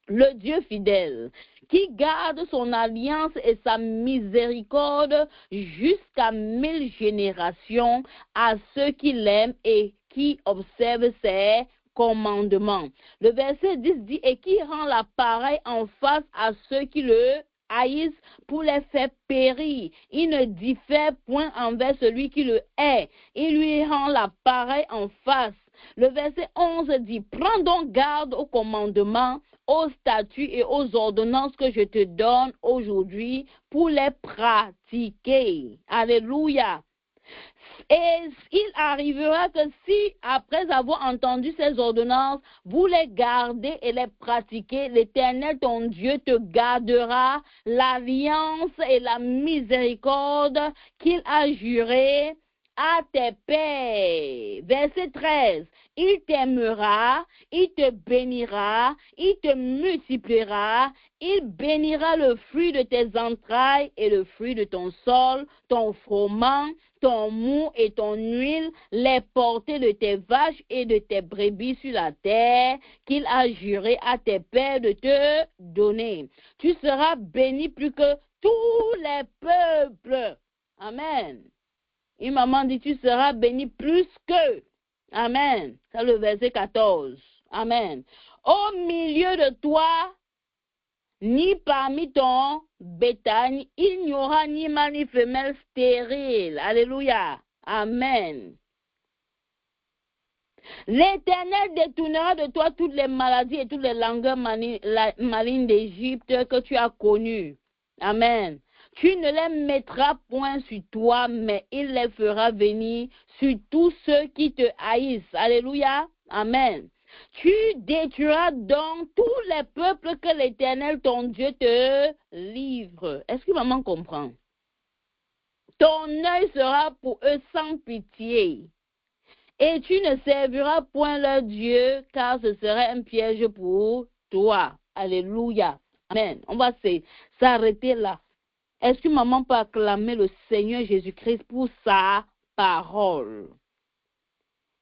Le Dieu fidèle, qui garde son alliance et sa miséricorde jusqu'à 1000 générations à ceux qui l'aiment et qui observent ses commandements. Le verset 10 dit, et qui rend la pareille en face à ceux qui le haïssent pour les faire périr. Il ne diffère point envers celui qui le hait. Il lui rend la pareille en face. Le verset 11 dit, prends donc garde aux commandements, aux statuts et aux ordonnances que je te donne aujourd'hui pour les pratiquer. Alléluia. Et il arrivera que si, après avoir entendu ces ordonnances, vous les gardez et les pratiquez, l'Éternel, ton Dieu, te gardera l'alliance et la miséricorde qu'il a juré à tes pères. Verset 13. Il t'aimera, il te bénira, il te multipliera, il bénira le fruit de tes entrailles et le fruit de ton sol, ton froment, ton mou et ton huile, les portées de tes vaches et de tes brebis sur la terre, qu'il a juré à tes pères de te donner. Tu seras béni plus que tous les peuples. Amen. Une maman dit, tu seras béni plus que. Amen. C'est le verset 14. Amen. Au milieu de toi, ni parmi ton bétail, il n'y aura ni mâle ni femelle stérile. Alléluia. Amen. L'Éternel détournera de toi toutes les maladies et toutes les langueurs malignes d'Égypte que tu as connues. Amen. Tu ne les mettras point sur toi, mais il les fera venir sur tous ceux qui te haïssent. Alléluia. Amen. Tu détruiras donc tous les peuples que l'Éternel, ton Dieu, te livre. Est-ce que maman comprend? Ton œil sera pour eux sans pitié. Et tu ne serviras point leur Dieu, car ce serait un piège pour toi. Alléluia. Amen. On va s'arrêter là. Est-ce que maman peut acclamer le Seigneur Jésus-Christ pour sa parole?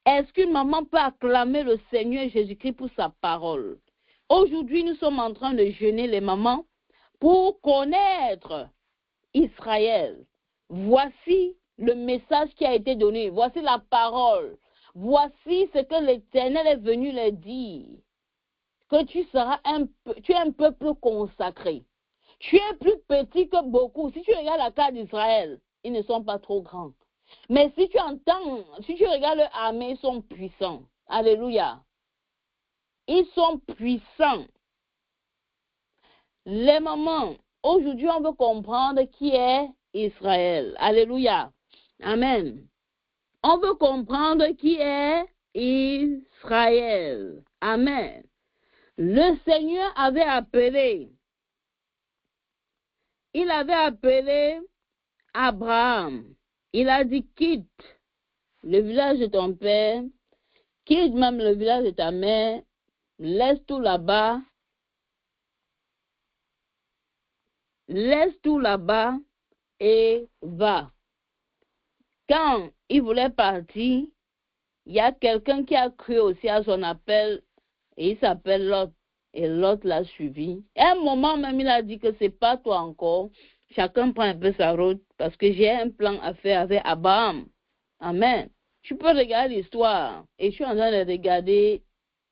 Est-ce que maman peut acclamer le Seigneur Jésus-Christ pour sa parole? Aujourd'hui, nous sommes en train de jeûner les mamans pour connaître Israël. Voici le message qui a été donné. Voici la parole. Voici ce que l'Éternel est venu leur dire. Que tu es un peuple consacré. Tu es plus petit que beaucoup. Si tu regardes la carte d'Israël, ils ne sont pas trop grands. Mais si tu regardes leur armée, ils sont puissants. Alléluia. Ils sont puissants. Les mamans, aujourd'hui, on veut comprendre qui est Israël. Alléluia. Amen. On veut comprendre qui est Israël. Amen. Le Seigneur avait appelé il avait appelé Abraham. Il a dit, quitte le village de ton père, quitte même le village de ta mère, laisse tout là-bas et va. Quand il voulait partir, il y a quelqu'un qui a cru aussi à son appel et il s'appelle Lot. Et Lot l'a suivi. À un moment même, il a dit que c'est pas toi encore. Chacun prend un peu sa route parce que j'ai un plan à faire avec Abraham. Amen. Tu peux regarder l'histoire et je suis en train de regarder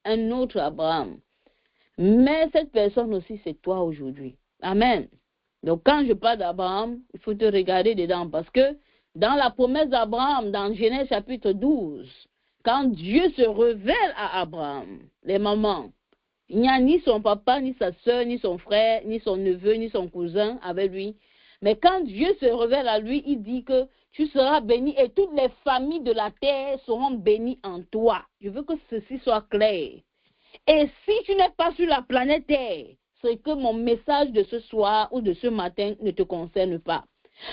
un autre Abraham. Mais cette personne aussi, c'est toi aujourd'hui. Amen. Donc quand je parle d'Abraham, il faut te regarder dedans parce que dans la promesse d'Abraham, dans Genèse chapitre 12, quand Dieu se révèle à Abraham, les mamans, il n'y a ni son papa, ni sa soeur, ni son frère, ni son neveu, ni son cousin avec lui. Mais quand Dieu se révèle à lui, il dit que tu seras béni et toutes les familles de la terre seront bénies en toi. Je veux que ceci soit clair. Et si tu n'es pas sur la planète Terre, c'est que mon message de ce soir ou de ce matin ne te concerne pas.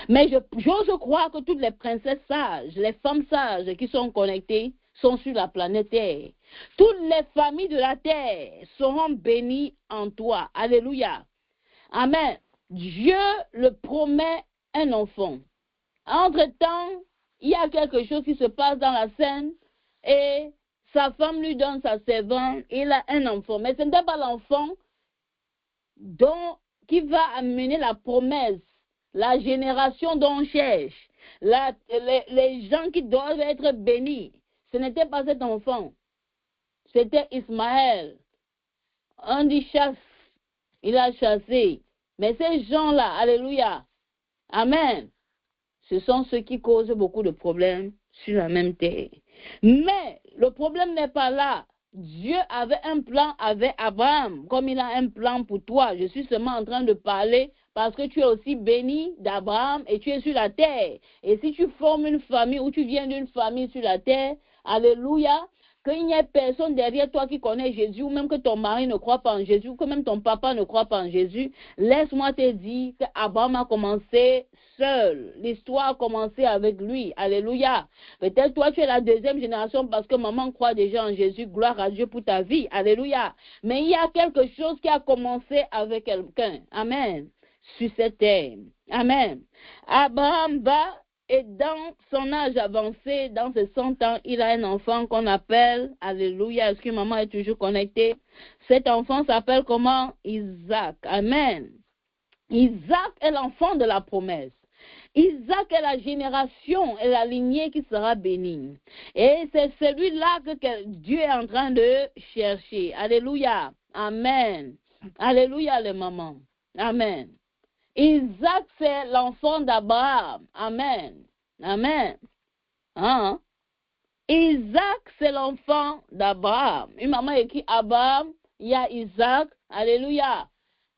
Mais j'ose croire que toutes les princesses sages, les femmes sages qui sont connectées sont sur la planète Terre. Toutes les familles de la terre seront bénies en toi. Alléluia. Amen. Dieu le promet un enfant. Entre-temps, il y a quelque chose qui se passe dans la scène et sa femme lui donne sa servante et il a un enfant. Mais ce n'est pas l'enfant qui va amener la promesse, la génération dont on cherche, les gens qui doivent être bénis. Ce n'était pas cet enfant. C'était Ismaël. On dit chasse. Il a chassé. Mais ces gens-là, alléluia, amen, ce sont ceux qui causent beaucoup de problèmes sur la même terre. Mais le problème n'est pas là. Dieu avait un plan avec Abraham, comme il a un plan pour toi. Je suis seulement en train de parler parce que tu es aussi béni d'Abraham et tu es sur la terre. Et si tu formes une famille ou tu viens d'une famille sur la terre, alléluia, qu'il n'y ait personne derrière toi qui connaît Jésus, ou même que ton mari ne croit pas en Jésus, ou que même ton papa ne croit pas en Jésus, laisse-moi te dire qu'Abraham a commencé seul. L'histoire a commencé avec lui. Alléluia. Peut-être toi, tu es la deuxième génération parce que maman croit déjà en Jésus. Gloire à Dieu pour ta vie. Alléluia. Mais il y a quelque chose qui a commencé avec quelqu'un. Amen. Sur cette terre. Amen. Abraham va. Et dans son âge avancé, dans ses 100 ans, il a un enfant qu'on appelle, alléluia, est-ce que maman est toujours connectée? Cet enfant s'appelle comment? Isaac. Amen. Isaac est l'enfant de la promesse. Isaac est la génération et la lignée qui sera bénie. Et c'est celui-là que Dieu est en train de chercher. Alléluia. Amen. Alléluia les mamans. Amen. Isaac, c'est l'enfant d'Abraham. Amen. Amen. Hein? Isaac, c'est l'enfant d'Abraham. Une maman écrit Abraham, il y a Isaac. Alléluia.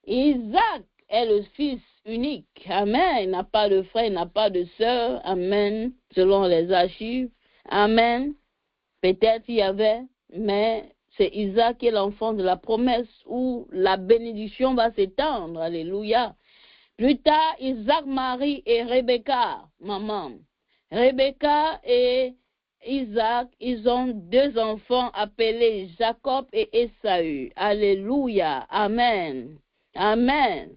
Isaac est le fils unique. Amen. Il n'a pas de frère, il n'a pas de sœur. Amen. Selon les archives. Amen. Peut-être il y avait, mais c'est Isaac qui est l'enfant de la promesse où la bénédiction va s'étendre. Alléluia. Plus tard, Isaac, Marie et Rebecca, maman. Rebecca et Isaac, ils ont 2 enfants appelés Jacob et Esaü. Alléluia. Amen. Amen.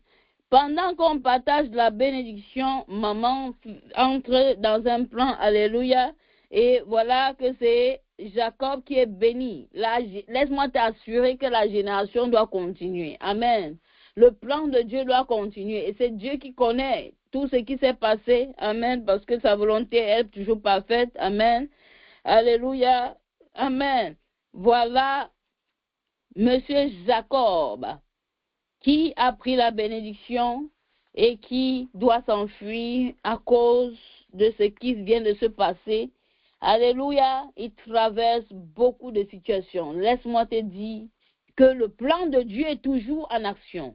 Pendant qu'on partage la bénédiction, maman entre dans un plan. Alléluia. Et voilà que c'est Jacob qui est béni. Laisse-moi t'assurer que la génération doit continuer. Amen. Le plan de Dieu doit continuer. Et c'est Dieu qui connaît tout ce qui s'est passé. Amen. Parce que sa volonté est toujours parfaite. Amen. Alléluia. Amen. Voilà Monsieur Jacob qui a pris la bénédiction et qui doit s'enfuir à cause de ce qui vient de se passer. Alléluia. Il traverse beaucoup de situations. Laisse-moi te dire que le plan de Dieu est toujours en action.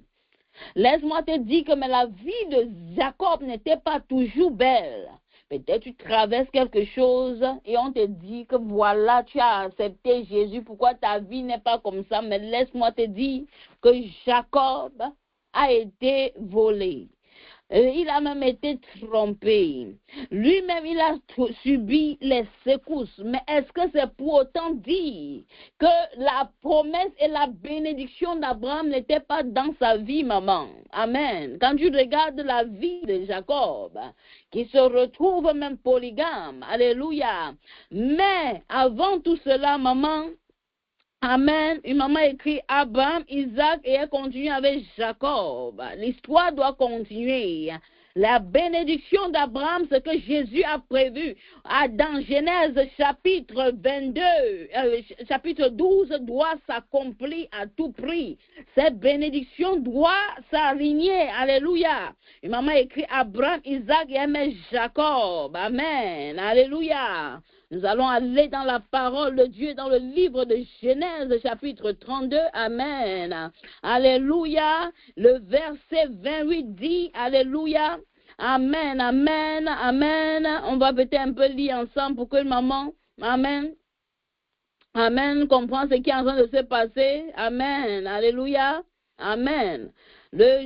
Laisse-moi te dire que mais la vie de Jacob n'était pas toujours belle. Peut-être tu traverses quelque chose et on te dit que voilà, tu as accepté Jésus, pourquoi ta vie n'est pas comme ça? Mais laisse-moi te dire que Jacob a été volé. Il a même été trompé. Lui-même, il a subi les secousses. Mais est-ce que c'est pour autant dire que la promesse et la bénédiction d'Abraham n'étaient pas dans sa vie, maman? Amen. Quand tu regardes la vie de Jacob, qui se retrouve même polygame, alléluia. Mais avant tout cela, maman, amen. Une maman écrit Abraham, Isaac et elle continue avec Jacob. L'histoire doit continuer. La bénédiction d'Abraham, ce que Jésus a prévu dans Genèse chapitre 22, chapitre 12, doit s'accomplir à tout prix. Cette bénédiction doit s'aligner. Alléluia. Une maman écrit Abraham, Isaac et elle met Jacob. Amen. Alléluia. Nous allons aller dans la parole de Dieu, dans le livre de Genèse, chapitre 32. Amen. Alléluia. Le verset 28 dit, Alléluia. Amen, amen, amen. On va peut-être un peu lire ensemble pour que maman, amen, amen, comprend ce qui est en train de se passer. Amen. Alléluia. Amen. Le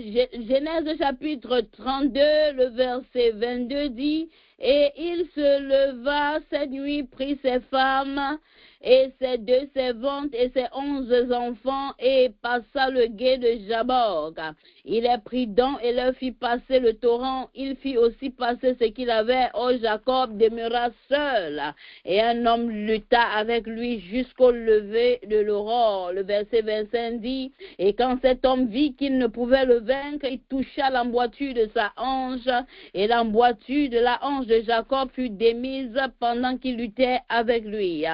Genèse chapitre 32, le verset 22 dit, et il se leva cette nuit, prit ses femmes et ses 2 servantes et ses 11 enfants et passa le gué de Jabok. Il les prit donc et leur fit passer le torrent. Il fit aussi passer ce qu'il avait. Oh, Jacob demeura seul et un homme lutta avec lui jusqu'au lever de l'aurore. Le verset 25 dit, et quand cet homme vit qu'il ne pouvait le vaincre, il toucha l'emboîture de sa hanche et l'emboîture de la hanche de Jacob fut démise pendant qu'il luttait avec lui.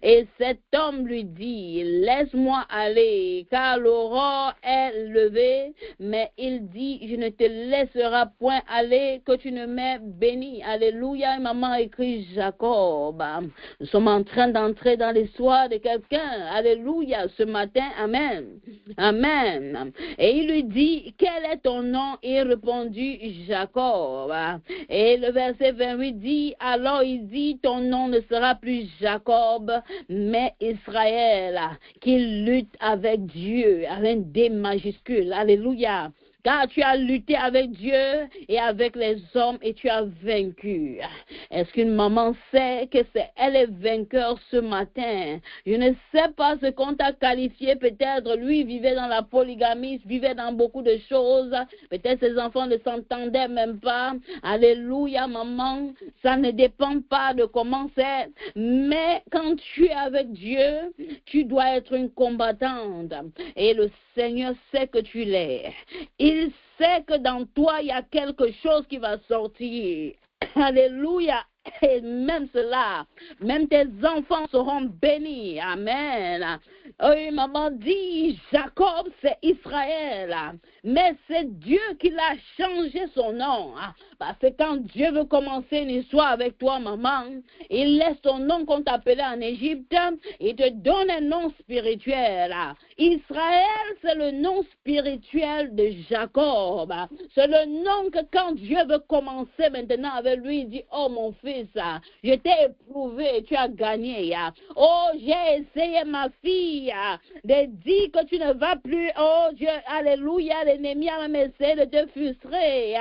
Et cet homme lui dit, laisse-moi aller, car l'aurore est levée. Mais il dit, je ne te laisserai point aller, que tu ne m'aies béni. Alléluia. Maman écrit Jacob. Nous sommes en train d'entrer dans l'histoire de quelqu'un. Alléluia. Ce matin, amen. Amen. Et il lui dit, quel est ton nom? Il répondit, Jacob. Et le verset 28 dit, alors il dit, ton nom ne sera plus Jacob, mais Israël, qui lutte avec Dieu, avec un D majuscule. Alléluia. Car tu as lutté avec Dieu et avec les hommes et tu as vaincu. Est-ce qu'une maman sait que elle est vainqueur ce matin? Je ne sais pas ce qu'on t'a qualifié. Peut-être lui vivait dans la polygamie, vivait dans beaucoup de choses. Peut-être ses enfants ne s'entendaient même pas. Alléluia, maman. Ça ne dépend pas de comment c'est. Mais quand tu es avec Dieu, tu dois être une combattante. Et le Seigneur sait que tu l'es. Il sait que dans toi, il y a quelque chose qui va sortir. Alléluia. Et même cela, même tes enfants seront bénis. Amen. Oui, maman dit, Jacob, c'est Israël. Mais c'est Dieu qui l'a changé son nom. Parce que quand Dieu veut commencer une histoire avec toi, maman, il laisse ton nom qu'on t'appelait en Égypte. Il te donne un nom spirituel. Israël, c'est le nom spirituel de Jacob. C'est le nom que quand Dieu veut commencer maintenant avec lui, il dit, oh mon fils, je t'ai éprouvé, tu as gagné. Oh, j'ai essayé ma fille de dire que tu ne vas plus. Oh Dieu, alléluia, l'ennemi a même essayé de te frustrer.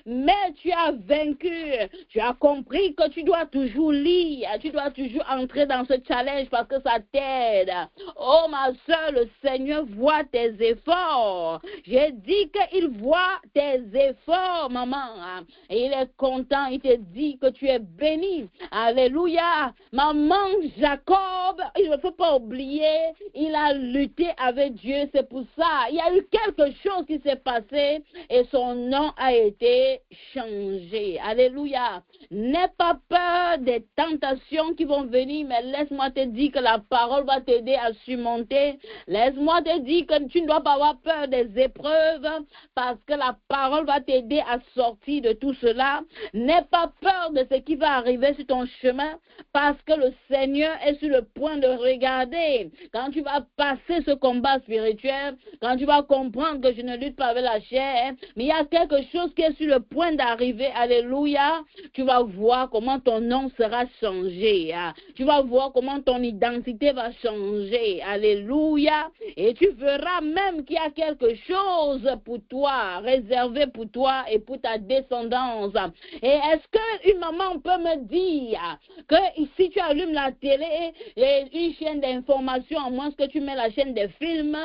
Mais tu as vaincu, tu as compris que tu dois toujours lire, tu dois toujours entrer dans ce challenge parce que ça t'aide. Oh ma soeur, le Seigneur voit tes efforts. J'ai dit qu'il voit tes efforts, maman. Et il est content, il te dit que tu es béni. Alléluia. Maman Jacob, il ne faut pas oublier, il a lutté avec Dieu, c'est pour ça. Il y a eu quelque chose qui s'est passé et son nom a été changé. Alléluia. N'aie pas peur des tentations qui vont venir, mais laisse-moi te dire que la parole va t'aider à surmonter. Laisse-moi te dire que tu ne dois pas avoir peur des épreuves parce que la parole va t'aider à sortir de tout cela. N'aie pas peur de ce qui va arriver sur ton chemin parce que le Seigneur est sur le point de regarder. Quand tu vas passer ce combat spirituel, quand tu vas comprendre que je ne lutte pas avec la chair, mais il y a quelque chose qui est sur le point d'arrivée, alléluia, tu vas voir comment ton nom sera changé. Tu vas voir comment ton identité va changer. Alléluia. Et tu verras même qu'il y a quelque chose pour toi, réservé pour toi et pour ta descendance. Et est-ce qu'une maman peut me dire que si tu allumes la télé et une chaîne d'information, à moins que tu mets la chaîne des films,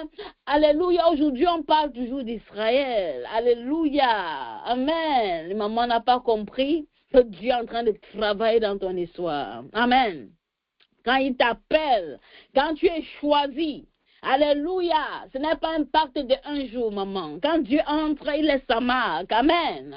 alléluia, aujourd'hui on parle toujours d'Israël. Alléluia. Amen. Maman n'a pas compris que Dieu est en train de travailler dans ton histoire. Amen. Quand il t'appelle, quand tu es choisi, alléluia, ce n'est pas un pacte de un jour, maman. Quand Dieu entre, il laisse sa marque. Amen.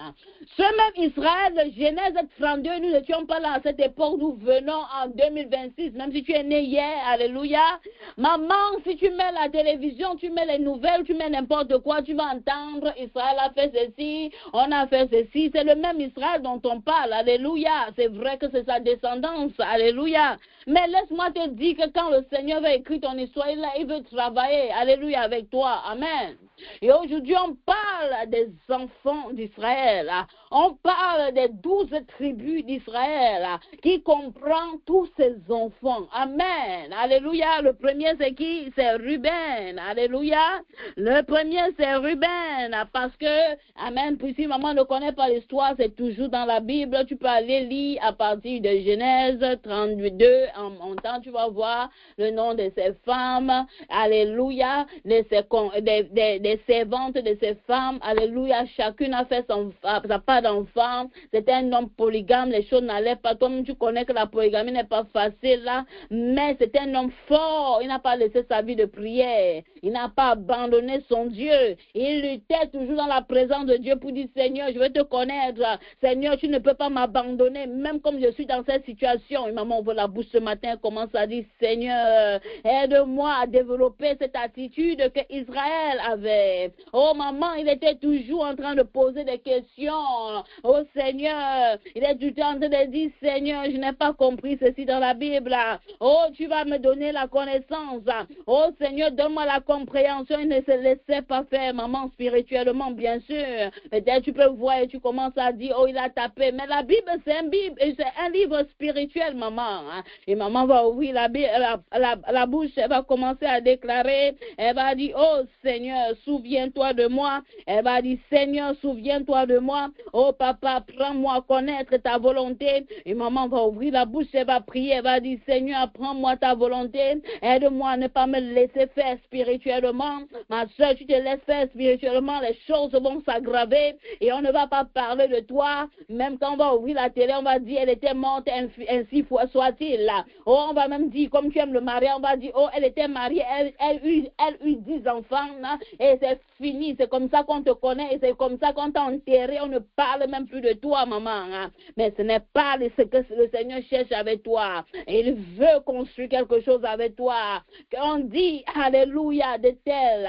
Ce même Israël de Genèse 32, nous n'étions pas là à cette époque, nous venons en 2026, même si tu es né hier, alléluia. Maman, si tu mets la télévision, tu mets les nouvelles, tu mets n'importe quoi, tu vas entendre, Israël a fait ceci, on a fait ceci. C'est le même Israël dont on parle, alléluia. C'est vrai que c'est sa descendance, alléluia. Mais laisse-moi te dire que quand le Seigneur va écrire ton histoire, il veut travailler, alléluia, avec toi, amen. Et aujourd'hui, on parle des enfants d'Israël. On parle des 12 tribus d'Israël qui comprend tous ces enfants. Amen. Alléluia. Le premier, c'est qui? C'est Ruben. Alléluia. Le premier, c'est Ruben. Parce que, amen, puis si maman ne connaît pas l'histoire, c'est toujours dans la Bible. Tu peux aller lire à partir de Genèse 32. En montant, tu vas voir le nom de ces femmes. Alléluia. Des servantes de ces femmes, alléluia, chacune a fait sa part d'enfant, c'était un homme polygame, les choses n'allaient pas, toi-même tu connais que la polygamie n'est pas facile là, mais c'était un homme fort, il n'a pas laissé sa vie de prière, il n'a pas abandonné son Dieu, il luttait toujours dans la présence de Dieu pour dire, Seigneur, je veux te connaître, Seigneur, tu ne peux pas m'abandonner, même comme je suis dans cette situation, et maman ouvre la bouche ce matin, commence à dire, Seigneur, aide-moi à développer cette attitude que Israël avait. Oh maman, il était toujours en train de poser des questions. Oh Seigneur, il est toujours en train de dire, Seigneur, je n'ai pas compris ceci dans la Bible. Oh, tu vas me donner la connaissance. Oh Seigneur, donne-moi la compréhension. Il ne se laissait pas faire, maman, spirituellement, bien sûr. Peut-être tu peux voir et tu commences à dire, oh, il a tapé. Mais la Bible, c'est un livre spirituel, maman. Et maman va ouvrir la bouche, elle va commencer à déclarer, elle va dire, oh Seigneur, souviens-toi de moi. Elle va dire, Seigneur, souviens-toi de moi. Oh papa, prends-moi à connaître ta volonté. Et maman va ouvrir la bouche, elle va prier, elle va dire, Seigneur, apprends-moi ta volonté. Aide-moi à ne pas me laisser faire spirituellement. Ma soeur, tu te laisses faire spirituellement, les choses vont s'aggraver et on ne va pas parler de toi. Même quand on va ouvrir la télé, on va dire, elle était morte, ainsi soit-il. Oh, on va même dire, comme tu aimes le mariage, on va dire, oh, elle était mariée, elle eut 10 enfants, et c'est fini, c'est comme ça qu'on te connaît, et c'est comme ça qu'on t'a enterré, on ne parle même plus de toi, maman. Mais ce n'est pas ce que le Seigneur cherche avec toi. Il veut construire quelque chose avec toi. On dit, alléluia, de tel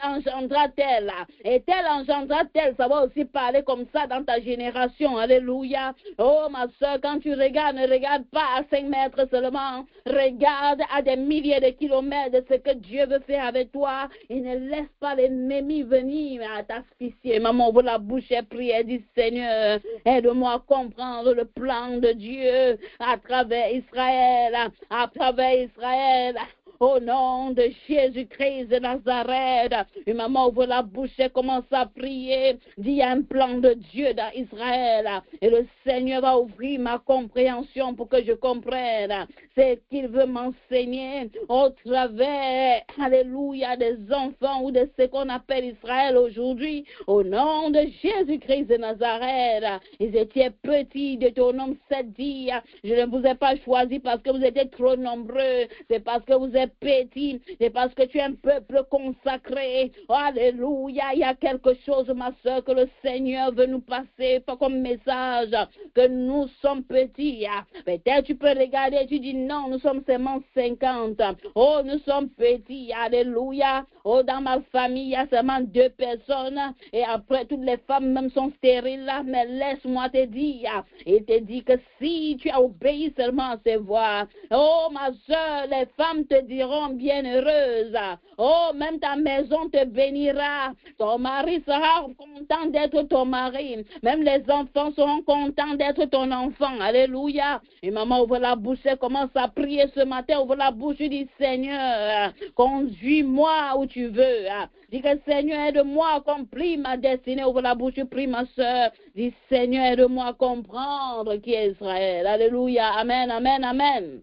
engendra tel, et tel engendra tel, ça va aussi parler comme ça dans ta génération, alléluia. Oh ma soeur, quand tu regardes, ne regarde pas à 5 mètres seulement, regarde à des milliers de kilomètres de ce que Dieu veut faire avec toi. Il ne laisse pas l'ennemi venir à t'asphyxier. Maman ouvre la bouche et prie et dit, Seigneur, aide-moi à comprendre le plan de Dieu à travers Israël, à travers Israël. Au nom de Jésus-Christ de Nazareth. Et maman ouvre la bouche et commence à prier. Dit, il y a un plan de Dieu dans Israël. Et le Seigneur va ouvrir ma compréhension pour que je comprenne. C'est qu'il veut m'enseigner au travers, alléluia, des enfants ou de ce qu'on appelle Israël aujourd'hui. Au nom de Jésus-Christ de Nazareth. Ils étaient petits, Deutéronome 7 dit, je ne vous ai pas choisi parce que vous étiez trop nombreux. C'est parce que vous êtes petit, c'est parce que tu es un peuple consacré. Oh, alléluia, il y a quelque chose, ma soeur, que le Seigneur veut nous passer, pas comme message, que nous sommes petits. Peut-être tu peux regarder, tu dis non, nous sommes seulement 50. Oh, nous sommes petits, alléluia. Oh, dans ma famille, il y a seulement 2 personnes, et après, toutes les femmes même sont stériles là, mais laisse-moi te dire, il te dit que si tu as obéi seulement à ses voix, oh, ma soeur, les femmes te diront, seront bienheureuses. Oh, même ta maison te bénira. Ton mari sera content d'être ton mari. Même les enfants seront contents d'être ton enfant. Alléluia. Et maman ouvre la bouche, elle commence à prier ce matin. Ouvre la bouche, dis Seigneur, conduis-moi où tu veux. Dis que Seigneur, aide-moi à accomplir ma destinée. Ouvre la bouche, prie ma soeur. Dis Seigneur, aide-moi à comprendre qui est Israël. Alléluia. Amen, amen, amen.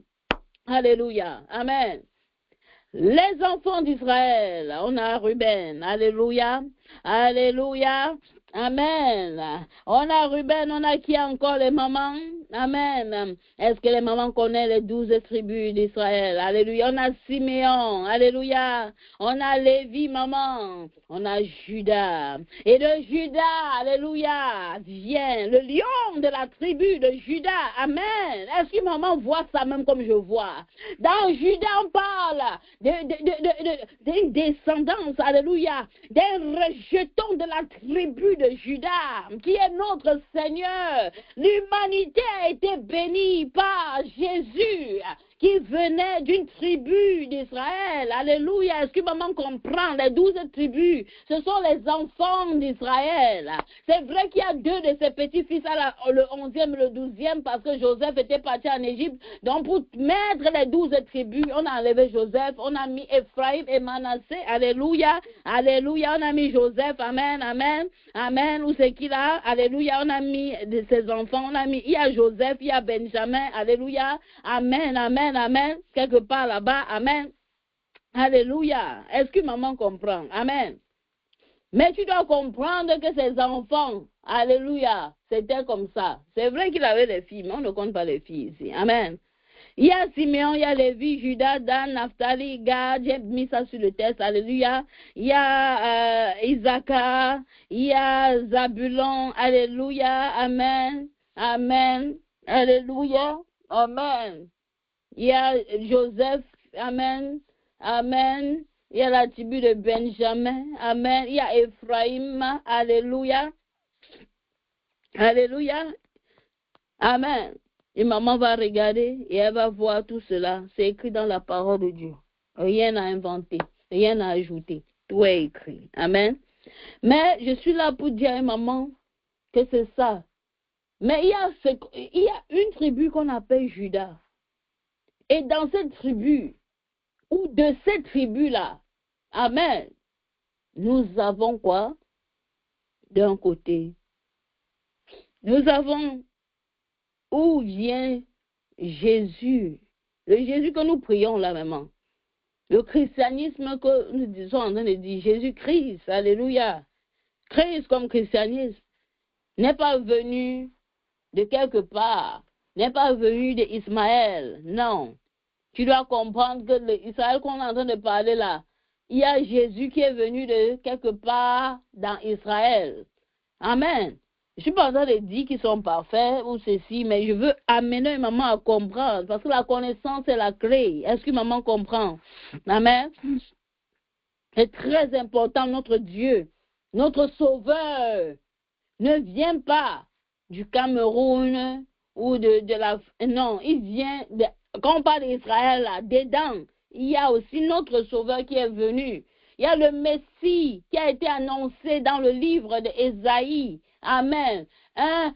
Alléluia. Amen. Les enfants d'Israël, on a Ruben. Alléluia. Alléluia. Amen. On a Ruben, on a qui encore les mamans? Amen. Est-ce que les mamans connaissent les 12 tribus d'Israël? Alléluia. On a Siméon. Alléluia. On a Lévi, maman. On a Judas. Et de Judas, alléluia, vient le lion de la tribu de Judas. Amen. Est-ce que maman voit ça même comme je vois? Dans Judas, on parle d'une descendance, alléluia, d'un rejeton de la tribu de Judas, qui est notre Seigneur. L'humanité a été bénie par Jésus, qui venait d'une tribu d'Israël. Alléluia. Est-ce que maman comprend? Les 12 tribus, ce sont les enfants d'Israël. C'est vrai qu'il y a 2 de ses petits-fils, le 11e et le 12e, parce que Joseph était parti en Égypte. Donc, pour mettre les 12 tribus, on a enlevé Joseph, on a mis Ephraim et Manassé. Alléluia. Alléluia. On a mis Joseph. Amen. Amen. Amen. Où c'est qu'il a? Alléluia. On a mis ses enfants. On a mis, il y a Joseph, il y a Benjamin. Alléluia. Amen. Amen. Amen. Quelque part là-bas. Amen. Alléluia. Est-ce que maman comprend? Amen. Mais tu dois comprendre que ces enfants, alléluia, c'était comme ça. C'est vrai qu'il avait des filles, mais on ne compte pas les filles ici. Amen. Il y a Siméon, il y a Lévi, Judas, Dan, Naphtali, Gad, j'ai mis ça sur le test, alléluia. Il y a Issachar, il y a Zabulon, alléluia, amen, amen, alléluia, amen. Il y a Joseph, amen, amen. Il y a la tribu de Benjamin, amen. Il y a Ephraim, alléluia, alléluia, amen. Et maman va regarder et elle va voir tout cela. C'est écrit dans la parole de Dieu. Rien à inventer, rien à ajouter. Tout est écrit. Amen. Mais je suis là pour dire à maman que c'est ça. Mais il y a une tribu qu'on appelle Judas. Et dans cette tribu, ou de cette tribu-là, amen, nous avons quoi? D'un côté, nous avons où vient Jésus, le Jésus que nous prions là, maman. Le christianisme que nous disons en train de dire, Jésus-Christ, alléluia. Christ comme christianisme n'est pas venu de quelque part, n'est pas venu d'Ismaël, non. Tu dois comprendre que l'Israël qu'on est en train de parler là, il y a Jésus qui est venu de quelque part dans Israël. Amen. Je ne suis pas en train de dire qu'ils sont parfaits ou ceci, mais je veux amener maman à comprendre, parce que la connaissance est la clé. Est-ce que maman comprend? Amen. C'est très important, notre Dieu, notre Sauveur, ne vient pas du Cameroun ou de la... Non, il vient, quand on parle d'Israël, là, dedans, il y a aussi notre Sauveur qui est venu. Il y a le Messie qui a été annoncé dans le livre d'Ésaïe. Amen. Un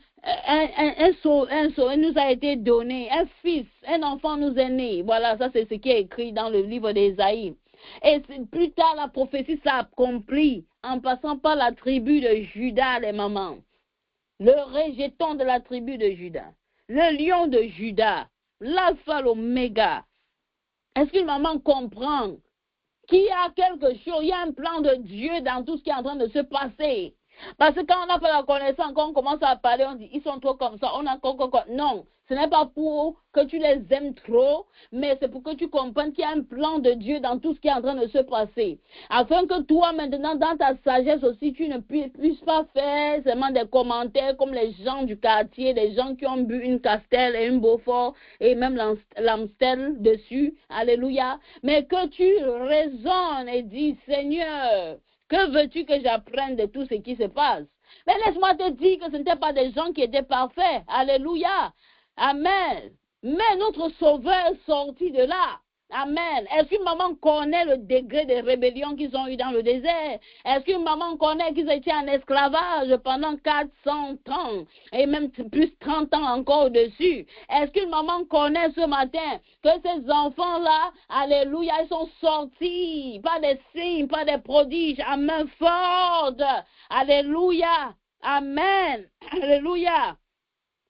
sauveur nous a été donné, un fils, un enfant nous est né. Voilà, ça c'est ce qui est écrit dans le livre d'Ésaïe. Et plus tard, la prophétie s'accomplit en passant par la tribu de Judas, les mamans. Le rejeton de la tribu de Judas. Le lion de Judas. L'alpha, l'oméga. Est-ce qu'une maman comprend qu'il y a quelque chose, il y a un plan de Dieu dans tout ce qui est en train de se passer? Parce que quand on a fait la connaissance, quand on commence à parler, on dit, ils sont trop comme ça, on a non, ce n'est pas pour que tu les aimes trop, mais c'est pour que tu comprennes qu'il y a un plan de Dieu dans tout ce qui est en train de se passer. Afin que toi, maintenant, dans ta sagesse aussi, tu ne puisses pas faire seulement des commentaires comme les gens du quartier, les gens qui ont bu une Castel et une Beaufort et même l'Amstel dessus, alléluia, mais que tu raisonnes et dis, Seigneur, que veux-tu que j'apprenne de tout ce qui se passe? Mais laisse-moi te dire que ce n'étaient pas des gens qui étaient parfaits. Alléluia. Amen. Mais notre Sauveur est sorti de là. Amen. Est-ce qu'une maman connaît le degré de rébellion qu'ils ont eu dans le désert? Est-ce qu'une maman connaît qu'ils étaient en esclavage pendant 400 ans et même plus 30 ans encore au-dessus? Est-ce qu'une maman connaît ce matin que ces enfants-là, alléluia, ils sont sortis, pas des signes, pas des prodiges, à main forte? Alléluia. Amen. Alléluia.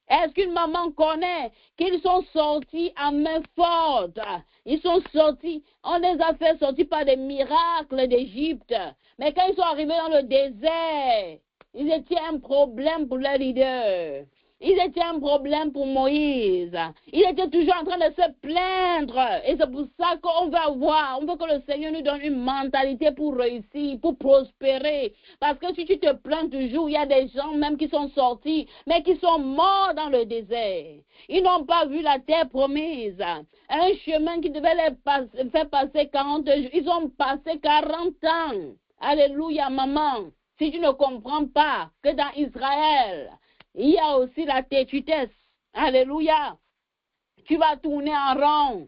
Est-ce qu'une maman connaît qu'ils sont sortis à main forte? Ils sont sortis, on les a fait sortir par des miracles d'Égypte. Mais quand ils sont arrivés dans le désert, ils étaient un problème pour leur leader. Ils étaient un problème pour Moïse. Ils étaient toujours en train de se plaindre. Et c'est pour ça qu'on veut avoir, on veut que le Seigneur nous donne une mentalité pour réussir, pour prospérer. Parce que si tu te plains toujours, il y a des gens même qui sont sortis, mais qui sont morts dans le désert. Ils n'ont pas vu la terre promise. Un chemin qui devait les faire passer 40 jours. Ils ont passé 40 ans. Alléluia, maman. Si tu ne comprends pas que dans Israël, il y a aussi la têtutesse. Alléluia. Tu vas tourner en rond.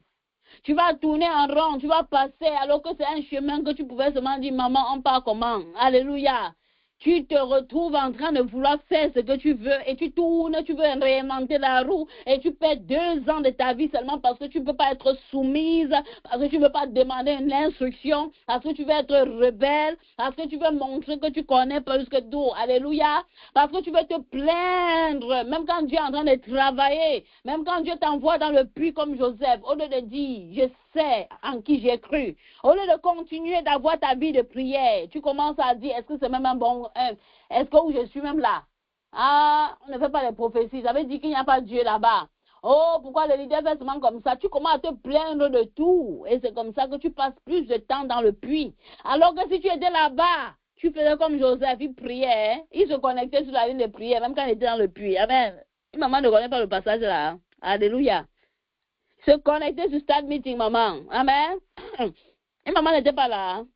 Tu vas tourner en rond. Tu vas passer alors que c'est un chemin que tu pouvais seulement dire, maman, on part comment? Alléluia. Tu te retrouves en train de vouloir faire ce que tu veux et tu tournes, tu veux réinventer la roue et tu perds 2 ans de ta vie seulement parce que tu ne peux pas être soumise, parce que tu ne veux pas demander une instruction, parce que tu veux être rebelle, parce que tu veux montrer que tu connais plus que tout. Alléluia. Parce que tu veux te plaindre, même quand Dieu est en train de travailler, même quand Dieu t'envoie dans le puits comme Joseph, au lieu de dire, je sais en qui j'ai cru, au lieu de continuer d'avoir ta vie de prière, tu commences à dire, est-ce que c'est même un bon... Est-ce que je suis même là? Ah, on ne fait pas les prophéties. Ça veut dire qu'il n'y a pas Dieu là-bas. Oh, pourquoi le leader fait seulement comme ça? Tu commences à te plaindre de tout. Et c'est comme ça que tu passes plus de temps dans le puits. Alors que si tu étais là-bas, tu faisais comme Joseph, il priait. Hein? Il se connectait sur la ligne de prière, même quand il était dans le puits. Amen. Maman ne connaît pas le passage là. Hein? Alléluia. Se connecter sur Start Meeting, maman. Amen. Et maman n'était pas là. Hein?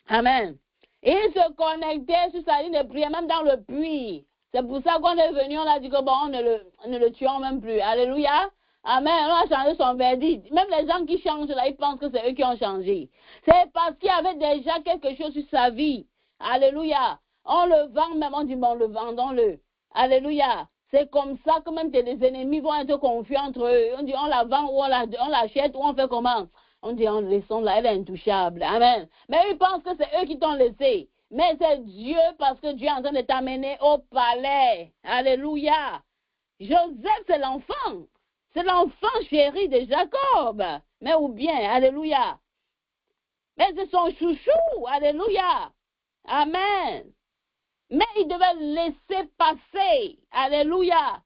Amen. Il se connectait sur sa ligne de prière, même dans le puits. C'est pour ça qu'on est venu, on a dit que bon, on ne le tuons même plus. Alléluia. Amen. On a changé son verdict. Même les gens qui changent là, ils pensent que c'est eux qui ont changé. C'est parce qu'il y avait déjà quelque chose sur sa vie. Alléluia. On le vend même, on dit bon, le vendons-le. Alléluia. C'est comme ça que même les ennemis vont être confus entre eux. On dit on la vend ou on l'achète ou on fait comment? On dit, on laissons là, elle est intouchable. Amen. Mais ils pensent que c'est eux qui t'ont laissé. Mais c'est Dieu parce que Dieu est en train de t'amener au palais. Alléluia. Joseph, c'est l'enfant. C'est l'enfant chéri de Jacob. Mais ou bien, alléluia. Mais c'est son chouchou. Alléluia. Amen. Mais il devait laisser passer. Alléluia.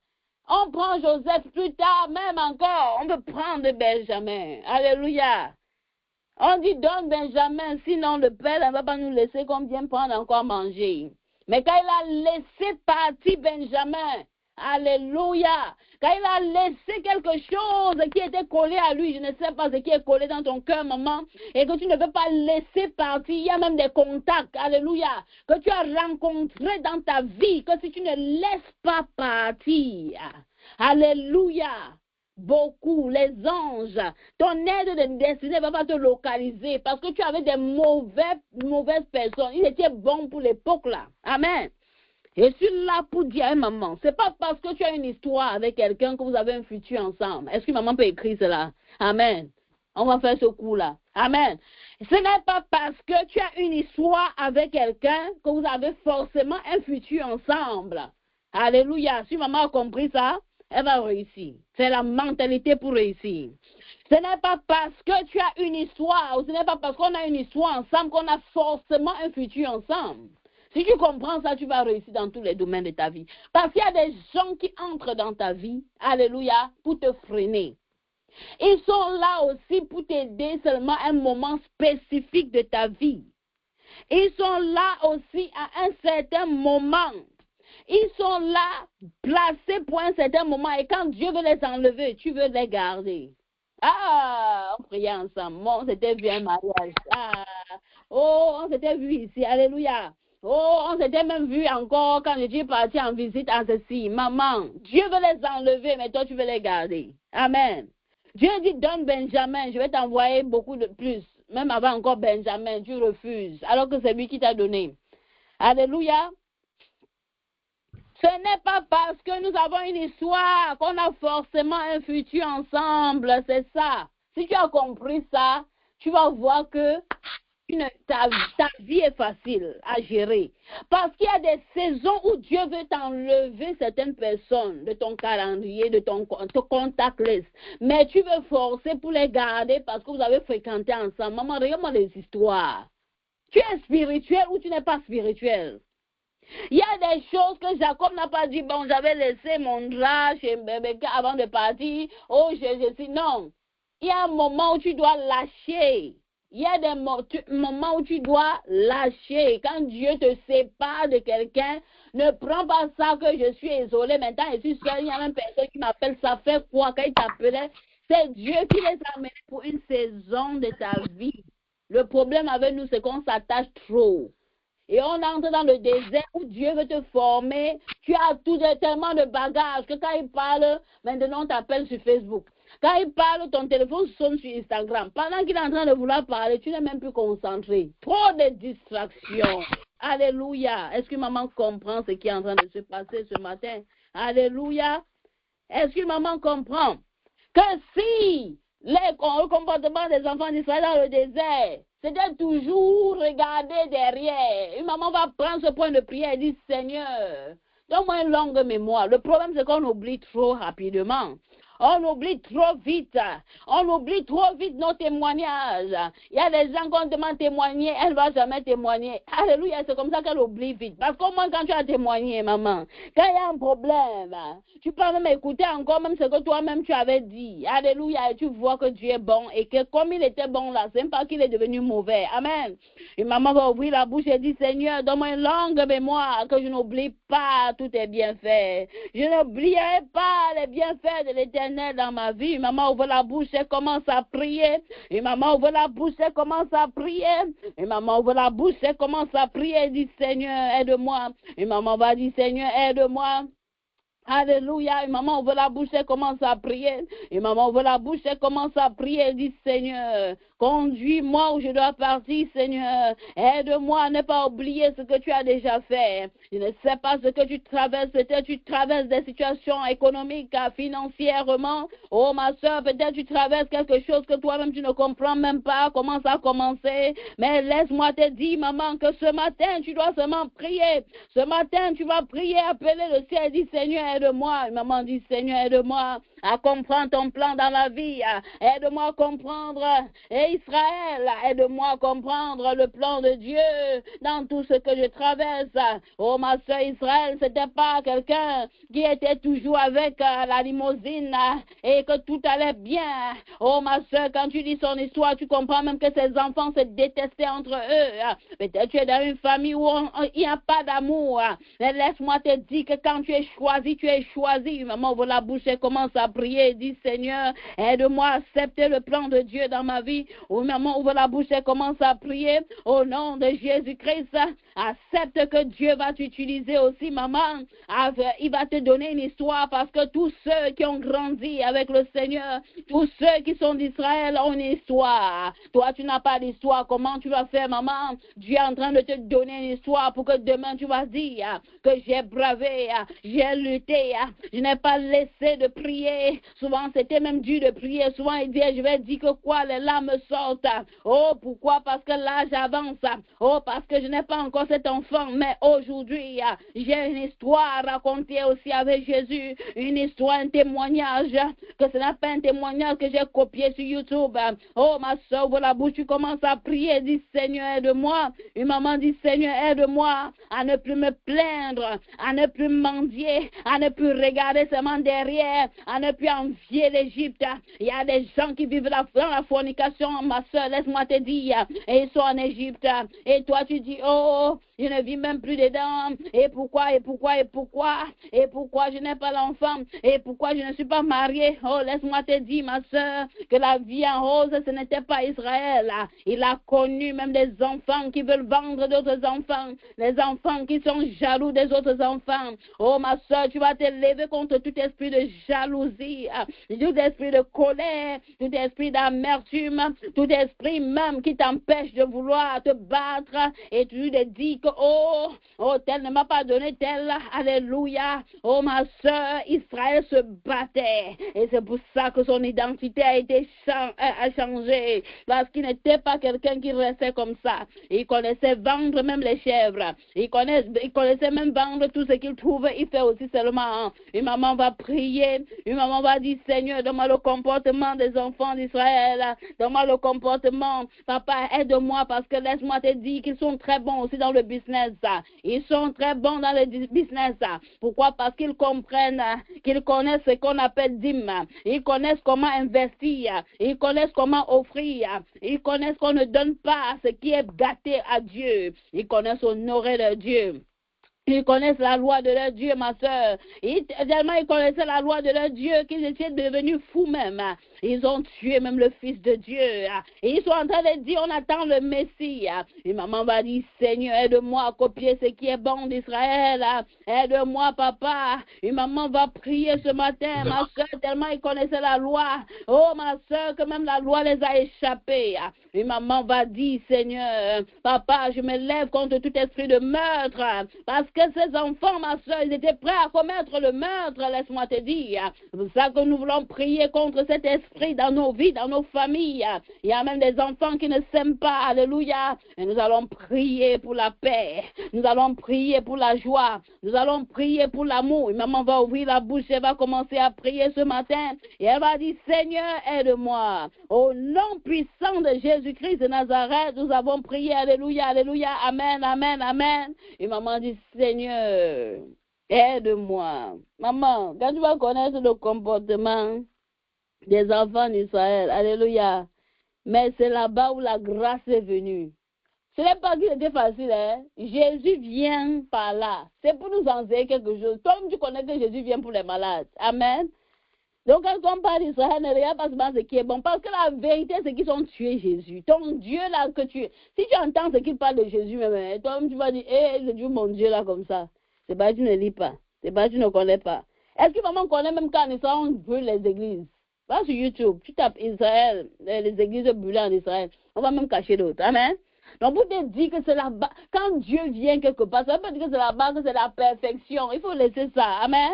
On prend Joseph plus tard, même encore. On peut prendre Benjamin. Alléluia. On dit donne Benjamin, sinon le père ne va pas nous laisser qu'on vienne prendre encore manger. Mais quand il a laissé partir Benjamin, alléluia, quand il a laissé quelque chose qui était collé à lui, je ne sais pas ce qui est collé dans ton cœur, maman, et que tu ne veux pas laisser partir, il y a même des contacts, alléluia, que tu as rencontrés dans ta vie, que si tu ne laisses pas partir, alléluia, beaucoup, les anges, ton aide de destinée ne va pas te localiser parce que tu avais des mauvaises personnes. Ils étaient bons pour l'époque là. Amen. Je suis là pour dire à maman, c'est pas parce que tu as une histoire avec quelqu'un que vous avez un futur ensemble. Est-ce que maman peut écrire cela? Amen. On va faire ce coup-là. Amen. Ce n'est pas parce que tu as une histoire avec quelqu'un que vous avez forcément un futur ensemble. Alléluia. Si maman a compris ça, elle va réussir. C'est la mentalité pour réussir. Ce n'est pas parce que tu as une histoire, ou ce n'est pas parce qu'on a une histoire ensemble qu'on a forcément un futur ensemble. Si tu comprends ça, tu vas réussir dans tous les domaines de ta vie. Parce qu'il y a des gens qui entrent dans ta vie, alléluia, pour te freiner. Ils sont là aussi pour t'aider seulement à un moment spécifique de ta vie. Ils sont là aussi à un certain moment. Ils sont là, placés pour un certain moment. Et quand Dieu veut les enlever, tu veux les garder. Ah, on priait ensemble. On s'était vu un mariage. Ah, oh, on s'était vu ici. Alléluia. Oh, on s'était même vu encore quand je suis partie en visite à ceci. Maman, Dieu veut les enlever, mais toi, tu veux les garder. Amen. Dieu dit, donne Benjamin, je vais t'envoyer beaucoup de plus. Même avant encore Benjamin, tu refuses, alors que c'est lui qui t'a donné. Alléluia. Ce n'est pas parce que nous avons une histoire qu'on a forcément un futur ensemble, c'est ça. Si tu as compris ça, tu vas voir que ta vie est facile à gérer. Parce qu'il y a des saisons où Dieu veut t'enlever certaines personnes de ton calendrier, de ton contact list. Mais tu veux forcer pour les garder parce que vous avez fréquenté ensemble. Maman, regarde-moi les histoires. Tu es spirituel ou tu n'es pas spirituel? Il y a des choses que Jacob n'a pas dit, bon, j'avais laissé mon drap chez Rebecca avant de partir. Oh, je suis. Non. Il y a un moment où tu dois lâcher. Il y a des moments où tu dois lâcher. Quand Dieu te sépare de quelqu'un, ne prends pas ça que je suis isolée. Maintenant, je suis seule. Il y a même personne qui m'appelle. Ça fait quoi quand il t'appelait? C'est Dieu qui les a amenés pour une saison de ta vie. Le problème avec nous, c'est qu'on s'attache trop. Et on entre dans le désert où Dieu veut te former. Tu as tellement de bagages que quand il parle, maintenant on t'appelle sur Facebook. Quand il parle, ton téléphone sonne sur Instagram. Pendant qu'il est en train de vouloir parler, tu n'es même plus concentré. Trop de distractions. Alléluia. Est-ce que maman comprend ce qui est en train de se passer ce matin? Alléluia. Est-ce que maman comprend que si le comportement des enfants d'Israël dans le désert, c'était toujours regarder derrière. Une maman va prendre ce point de prière et dire, Seigneur, donne-moi une longue mémoire. Le problème, c'est qu'on oublie trop rapidement. On oublie trop vite. On oublie trop vite nos témoignages. Il y a des gens qu'on demande de témoigner, elle ne va jamais témoigner. Alléluia, c'est comme ça qu'elle oublie vite. Parce qu'au moins, quand tu as témoigné, maman, quand il y a un problème, tu peux même écouter encore même ce que toi-même tu avais dit. Alléluia, et tu vois que Dieu est bon et que comme il était bon là, c'est pas qu'il est devenu mauvais. Amen. Et maman va ouvrir la bouche et dire, Seigneur, donne-moi une longue mémoire que je n'oublie pas tous tes bienfaits. Je n'oublierai pas les bienfaits de l'Éternel dans ma vie. Maman ouvre la bouche et commence à prier. Et maman ouvre la bouche et commence à prier. Et maman ouvre la bouche et commence à prier et dit, Seigneur, aide-moi. Et maman va dire, Seigneur, aide-moi. Alléluia. Et maman ouvre la bouche et commence à prier. Et maman ouvre la bouche et commence à prier et dit, Seigneur, conduis-moi où je dois partir, Seigneur. Aide-moi à ne pas oublier ce que tu as déjà fait. Je ne sais pas ce que tu traverses. Peut-être tu traverses des situations économiques, financièrement. Oh, ma soeur, peut-être tu traverses quelque chose que toi-même tu ne comprends même pas comment ça a commencé. Mais laisse-moi te dire, maman, que ce matin, tu dois seulement prier. Ce matin, tu vas prier, appeler le ciel et dire, Seigneur, aide-moi. Et maman dit, Seigneur, aide-moi à comprendre ton plan dans la vie. Aide-moi à comprendre. Et Israël, aide-moi à comprendre le plan de Dieu dans tout ce que je traverse. Oh, ma soeur Israël, c'était pas quelqu'un qui était toujours avec la limousine et que tout allait bien. Oh, ma soeur, quand tu lis son histoire, tu comprends même que ses enfants se détestaient entre eux. Peut-être tu es dans une famille où il n'y a pas d'amour. Mais laisse-moi te dire que quand tu es choisi, tu es choisi. Maman ouvre la bouche et commence à prier et dit, Seigneur, aide-moi à accepter le plan de Dieu dans ma vie. Oh, maman ouvre la bouche et commence à prier au nom de Jésus-Christ. Accepte que Dieu va t'utiliser aussi, maman. Il va te donner une histoire parce que tous ceux qui ont grandi avec le Seigneur, tous ceux qui sont d'Israël ont une histoire. Toi, tu n'as pas d'histoire. Comment tu vas faire, maman? Dieu est en train de te donner une histoire pour que demain tu vas dire que j'ai bravé, j'ai lutté, je n'ai pas laissé de prier. Souvent, c'était même dur de prier. Souvent, il dit, je vais dire que quoi, les larmes sortent. Oh, pourquoi? Parce que l'âge avance. Oh, parce que je n'ai pas encore cet enfant. Mais aujourd'hui, j'ai une histoire à raconter aussi avec Jésus. Une histoire, un témoignage. Que ce n'est pas un témoignage que j'ai copié sur YouTube. Oh, ma soeur, ouvre la bouche, tu commences à prier. Dis, Seigneur, aide-moi. Une maman dit, Seigneur, aide-moi à ne plus me plaindre, à ne plus mendier, à ne plus regarder seulement derrière, à ne plus envier l'Égypte. Il y a des gens qui vivent dans la fornication, ma soeur, laisse-moi te dire, et ils sont en Égypte. Et toi, tu dis, oh, je ne vis même plus dedans. Et pourquoi je n'ai pas l'enfant? Et pourquoi je ne suis pas mariée? Oh, Oh, laisse-moi te dire, ma soeur, que la vie en rose, ce n'était pas Israël. Il a connu même des enfants qui veulent vendre d'autres enfants, les enfants qui sont jaloux des autres enfants. Oh, ma soeur, tu vas te lever contre tout esprit de jalousie, tout esprit de colère, tout esprit d'amertume, tout esprit même qui t'empêche de vouloir te battre et tu te dis que, oh, tel ne m'a pas donné tel. Alléluia. Oh, ma soeur, Israël se battait. Et c'est pour ça que son identité a été changée. Parce qu'il n'était pas quelqu'un qui restait comme ça. Il connaissait vendre même les chèvres. Il connaissait même vendre tout ce qu'il trouve. Il fait aussi seulement. Une maman va prier. Une maman va dire, Seigneur, donne-moi le comportement des enfants d'Israël. Donne-moi le comportement. Papa, aide-moi parce que laisse-moi te dire qu'ils sont très bons aussi dans le business. Ils sont très bons dans le business. Pourquoi? Parce qu'ils comprennent, qu'ils connaissent ce qu'on appelle dîme. Ils connaissent comment investir. Ils connaissent comment offrir. Ils connaissent qu'on ne donne pas ce qui est gâté à Dieu. Ils connaissent honorer leur Dieu. Ils connaissent la loi de leur Dieu, ma soeur. Tellement ils connaissaient la loi de leur Dieu qu'ils étaient devenus fous même. Ils ont tué même le Fils de Dieu. Et ils sont en train de dire, on attend le Messie. Et maman va dire, Seigneur, aide-moi à copier ce qui est bon d'Israël. Aide-moi, papa. Et maman va prier ce matin, ma soeur, tellement ils connaissaient la loi. Oh, ma soeur, que même la loi les a échappés. Et maman va dire, Seigneur, papa, je me lève contre tout esprit de meurtre. Parce que ces enfants, ma soeur, ils étaient prêts à commettre le meurtre, laisse-moi te dire. C'est pour ça que nous voulons prier contre cet esprit dans nos vies, dans nos familles. Il y a même des enfants qui ne s'aiment pas, alléluia. Et nous allons prier pour la paix. Nous allons prier pour la joie. Nous allons prier pour l'amour. Et maman va ouvrir la bouche, elle va commencer à prier ce matin. Et elle va dire, Seigneur, aide-moi. Au nom puissant de Jésus-Christ de Nazareth, nous avons prié, alléluia, alléluia, amen, amen, amen. Et maman dit, Seigneur, aide-moi. Maman, quand tu vas connaître le comportement des enfants d'Israël, alléluia, mais c'est là-bas où la grâce est venue. Ce n'est pas qu'il était facile, hein. Jésus vient par là. C'est pour nous enseigner quelque chose. Toi, tu connais que Jésus vient pour les malades. Amen. Donc, quand on parle d'Israël, ne regarde pas seulement ce qui est bon. Parce que la vérité, c'est qu'ils ont tué Jésus. Ton Dieu, là, si tu entends ce qu'il parle de Jésus, même, toi, tu vas dire, c'est Dieu, mon Dieu, là, comme ça. C'est pas que tu ne lis pas. C'est pas que tu ne connais pas. Est-ce que maman connaît même quand en Israël, on brûle les églises? Va sur YouTube, tu tapes Israël, les églises brûlées en Israël. On va même cacher d'autres. Amen. Donc, pour te dire que c'est là-bas, quand Dieu vient quelque part, ça veut pas dire que c'est là-bas, que c'est la perfection. Il faut laisser ça. Amen.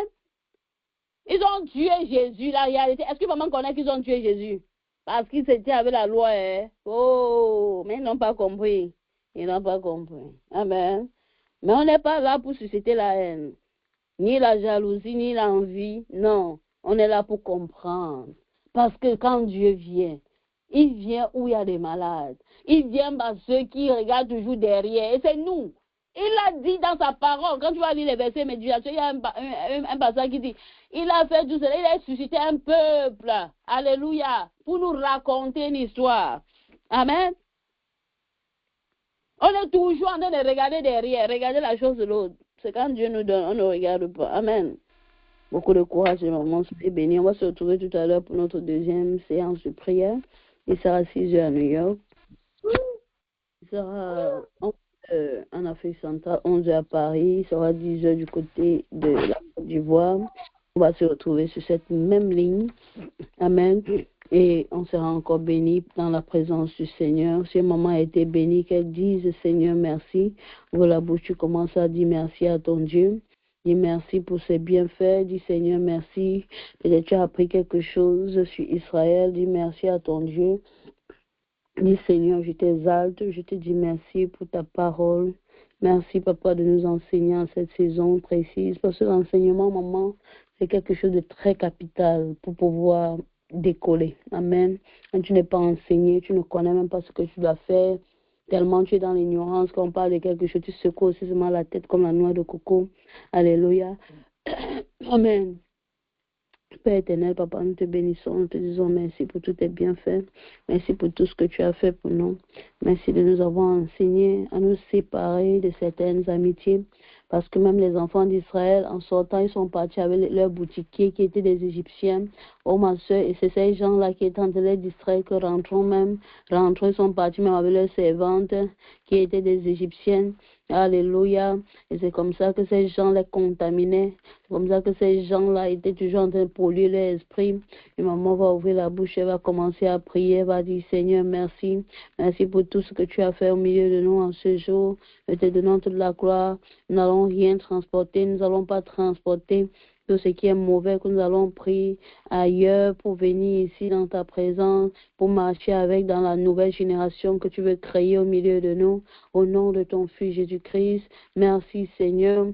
Ils ont tué Jésus, la réalité. Est-ce que maman connaît qu'ils ont tué Jésus? Parce qu'ils étaient avec la loi. Hein? Oh, mais ils n'ont pas compris. Ils n'ont pas compris. Amen. Mais on n'est pas là pour susciter la haine, ni la jalousie, ni l'envie. Non, on est là pour comprendre. Parce que quand Dieu vient, il vient où il y a des malades. Il vient par ceux qui regardent toujours derrière. Et c'est nous. Il a dit dans sa parole, quand tu vas lire les versets méditation, il y a un passage qui dit, il a fait tout cela, il a suscité un peuple, alléluia, pour nous raconter une histoire. Amen. On est toujours en train de regarder derrière, regarder la chose de l'autre. C'est quand Dieu nous donne, on ne regarde pas. Amen. Beaucoup de courage, maman, soyez bénis. On va se retrouver tout à l'heure pour notre deuxième séance de prière. Il sera 6h à New York. Il sera en Afrique centrale, 11h à Paris. Il sera 10h du côté de la Côte d'Ivoire. On va se retrouver sur cette même ligne. Amen. Et on sera encore bénis dans la présence du Seigneur. Si maman a été bénie, qu'elle dise Seigneur merci. Ouvre la bouche, tu commences à dire merci à ton Dieu. Dis merci pour ses bienfaits. Dis Seigneur merci. Peut-être tu as appris quelque chose sur Israël. Dis merci à ton Dieu. Dis Seigneur, je t'exalte. Je te dis merci pour ta parole. Merci Papa de nous enseigner en cette saison précise. Parce que l'enseignement, maman, c'est quelque chose de très capital pour pouvoir décoller. Amen. Quand tu n'es pas enseigné, tu ne connais même pas ce que tu dois faire. Tellement tu es dans l'ignorance, quand on parle de quelque chose, tu secoues aussi seulement la tête comme la noix de coco. Alléluia. Amen. Père éternel, Papa, nous te bénissons, nous te disons merci pour tous tes bienfaits. Merci pour tout ce que tu as fait pour nous. Merci de nous avoir enseigné à nous séparer de certaines amitiés. Parce que même les enfants d'Israël, en sortant, ils sont partis avec leurs boutiquiers qui étaient des Égyptiens. Oh ma soeur, et c'est ces gens-là qui étaient en train de les distraire que rentrons, ils sont partis même avec leurs servantes qui étaient des Égyptiennes. Alléluia. Et c'est comme ça que ces gens les contaminaient. C'est comme ça que ces gens-là étaient toujours en train de polluer leur esprit. Et maman va ouvrir la bouche, elle va commencer à prier, elle va dire Seigneur, merci. Merci pour tout ce que tu as fait au milieu de nous en ce jour. Nous te donnons toute la gloire. Nous n'allons rien transporter, nous n'allons pas transporter tout ce qui est mauvais que nous allons prier ailleurs pour venir ici dans ta présence, pour marcher avec dans la nouvelle génération que tu veux créer au milieu de nous. Au nom de ton Fils Jésus-Christ, merci Seigneur.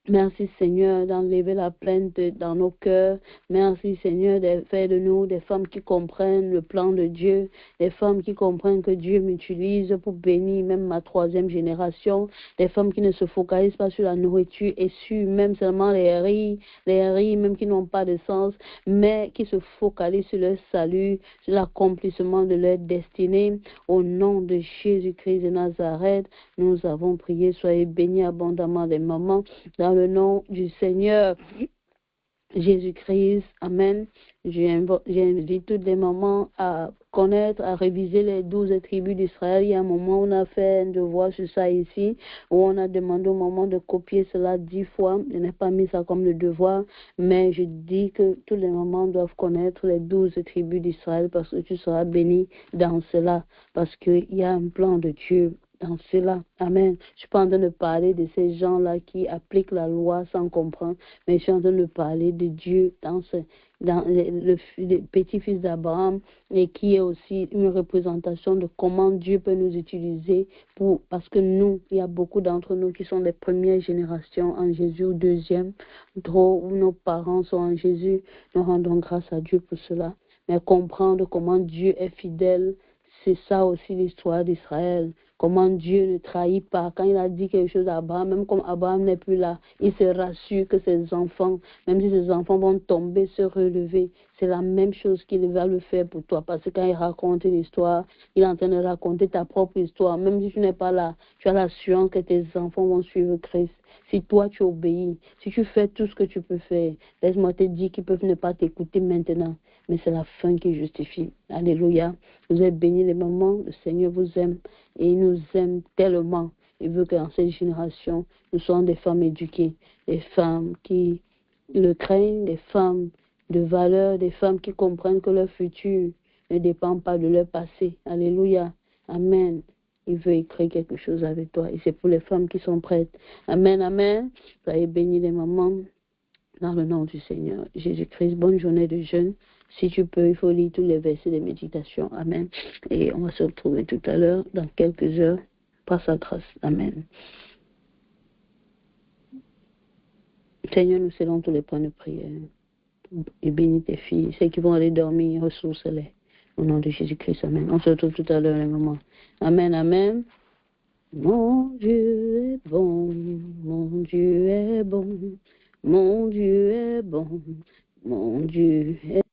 Merci Seigneur d'enlever la plainte dans nos cœurs. Merci Seigneur de faire de nous des femmes qui comprennent le plan de Dieu, des femmes qui comprennent que Dieu m'utilise pour bénir même ma 3e génération, des femmes qui ne se focalisent pas sur la nourriture et sur même seulement les riz même qui n'ont pas de sens, mais qui se focalisent sur leur salut, sur l'accomplissement de leur destinée. Au nom de Jésus-Christ de Nazareth, nous avons prié. Soyez bénis abondamment des mamans. Dans le nom du Seigneur Jésus-Christ, Amen. J'invite toutes les mamans à connaître, à réviser les 12 tribus d'Israël. Il y a un moment où on a fait un devoir sur ça ici, où on a demandé au moment de copier cela 10 fois. Je n'ai pas mis ça comme le devoir, mais je dis que tous les mamans doivent connaître les 12 tribus d'Israël parce que tu seras béni dans cela, parce qu'il y a un plan de Dieu dans cela. Amen. Je ne suis pas en train de parler de ces gens-là qui appliquent la loi sans comprendre, mais je suis en train de parler de Dieu dans le petit-fils d'Abraham et qui est aussi une représentation de comment Dieu peut nous utiliser parce que nous, il y a beaucoup d'entre nous qui sont les premières générations en Jésus ou deuxième, où nos parents sont en Jésus. Nous rendons grâce à Dieu pour cela. Mais comprendre comment Dieu est fidèle, c'est ça aussi l'histoire d'Israël. Comment Dieu ne trahit pas. Quand il a dit quelque chose à Abraham, même comme Abraham n'est plus là, il se rassure que ses enfants, même si ses enfants vont tomber, se relever, c'est la même chose qu'il va le faire pour toi. Parce que quand il raconte une histoire, il est en train de raconter ta propre histoire. Même si tu n'es pas là, tu as l'assurance que tes enfants vont suivre Christ. Si toi tu obéis, si tu fais tout ce que tu peux faire, laisse-moi te dire qu'ils peuvent ne pas t'écouter maintenant, mais c'est la fin qui justifie. Alléluia. Vous êtes bénis les mamans, le Seigneur vous aime et il nous aime tellement. Il veut que dans cette génération, nous soyons des femmes éduquées, des femmes qui le craignent, des femmes de valeur, des femmes qui comprennent que leur futur ne dépend pas de leur passé. Alléluia. Amen. Il veut écrire quelque chose avec toi. Et c'est pour les femmes qui sont prêtes. Amen, amen. Soyez bénis les mamans. Dans le nom du Seigneur Jésus-Christ. Bonne journée de jeûne. Si tu peux, il faut lire tous les versets de méditation. Amen. Et on va se retrouver tout à l'heure, dans quelques heures, par sa grâce. Amen. Seigneur, nous scellons tous les points de prière. Et bénis tes filles. Ceux qui vont aller dormir, ressource-les. Au nom de Jésus-Christ. Amen. On se retrouve tout à l'heure, les moments. Amen, amen. Mon Dieu est bon, mon Dieu est bon, mon Dieu est bon, mon Dieu est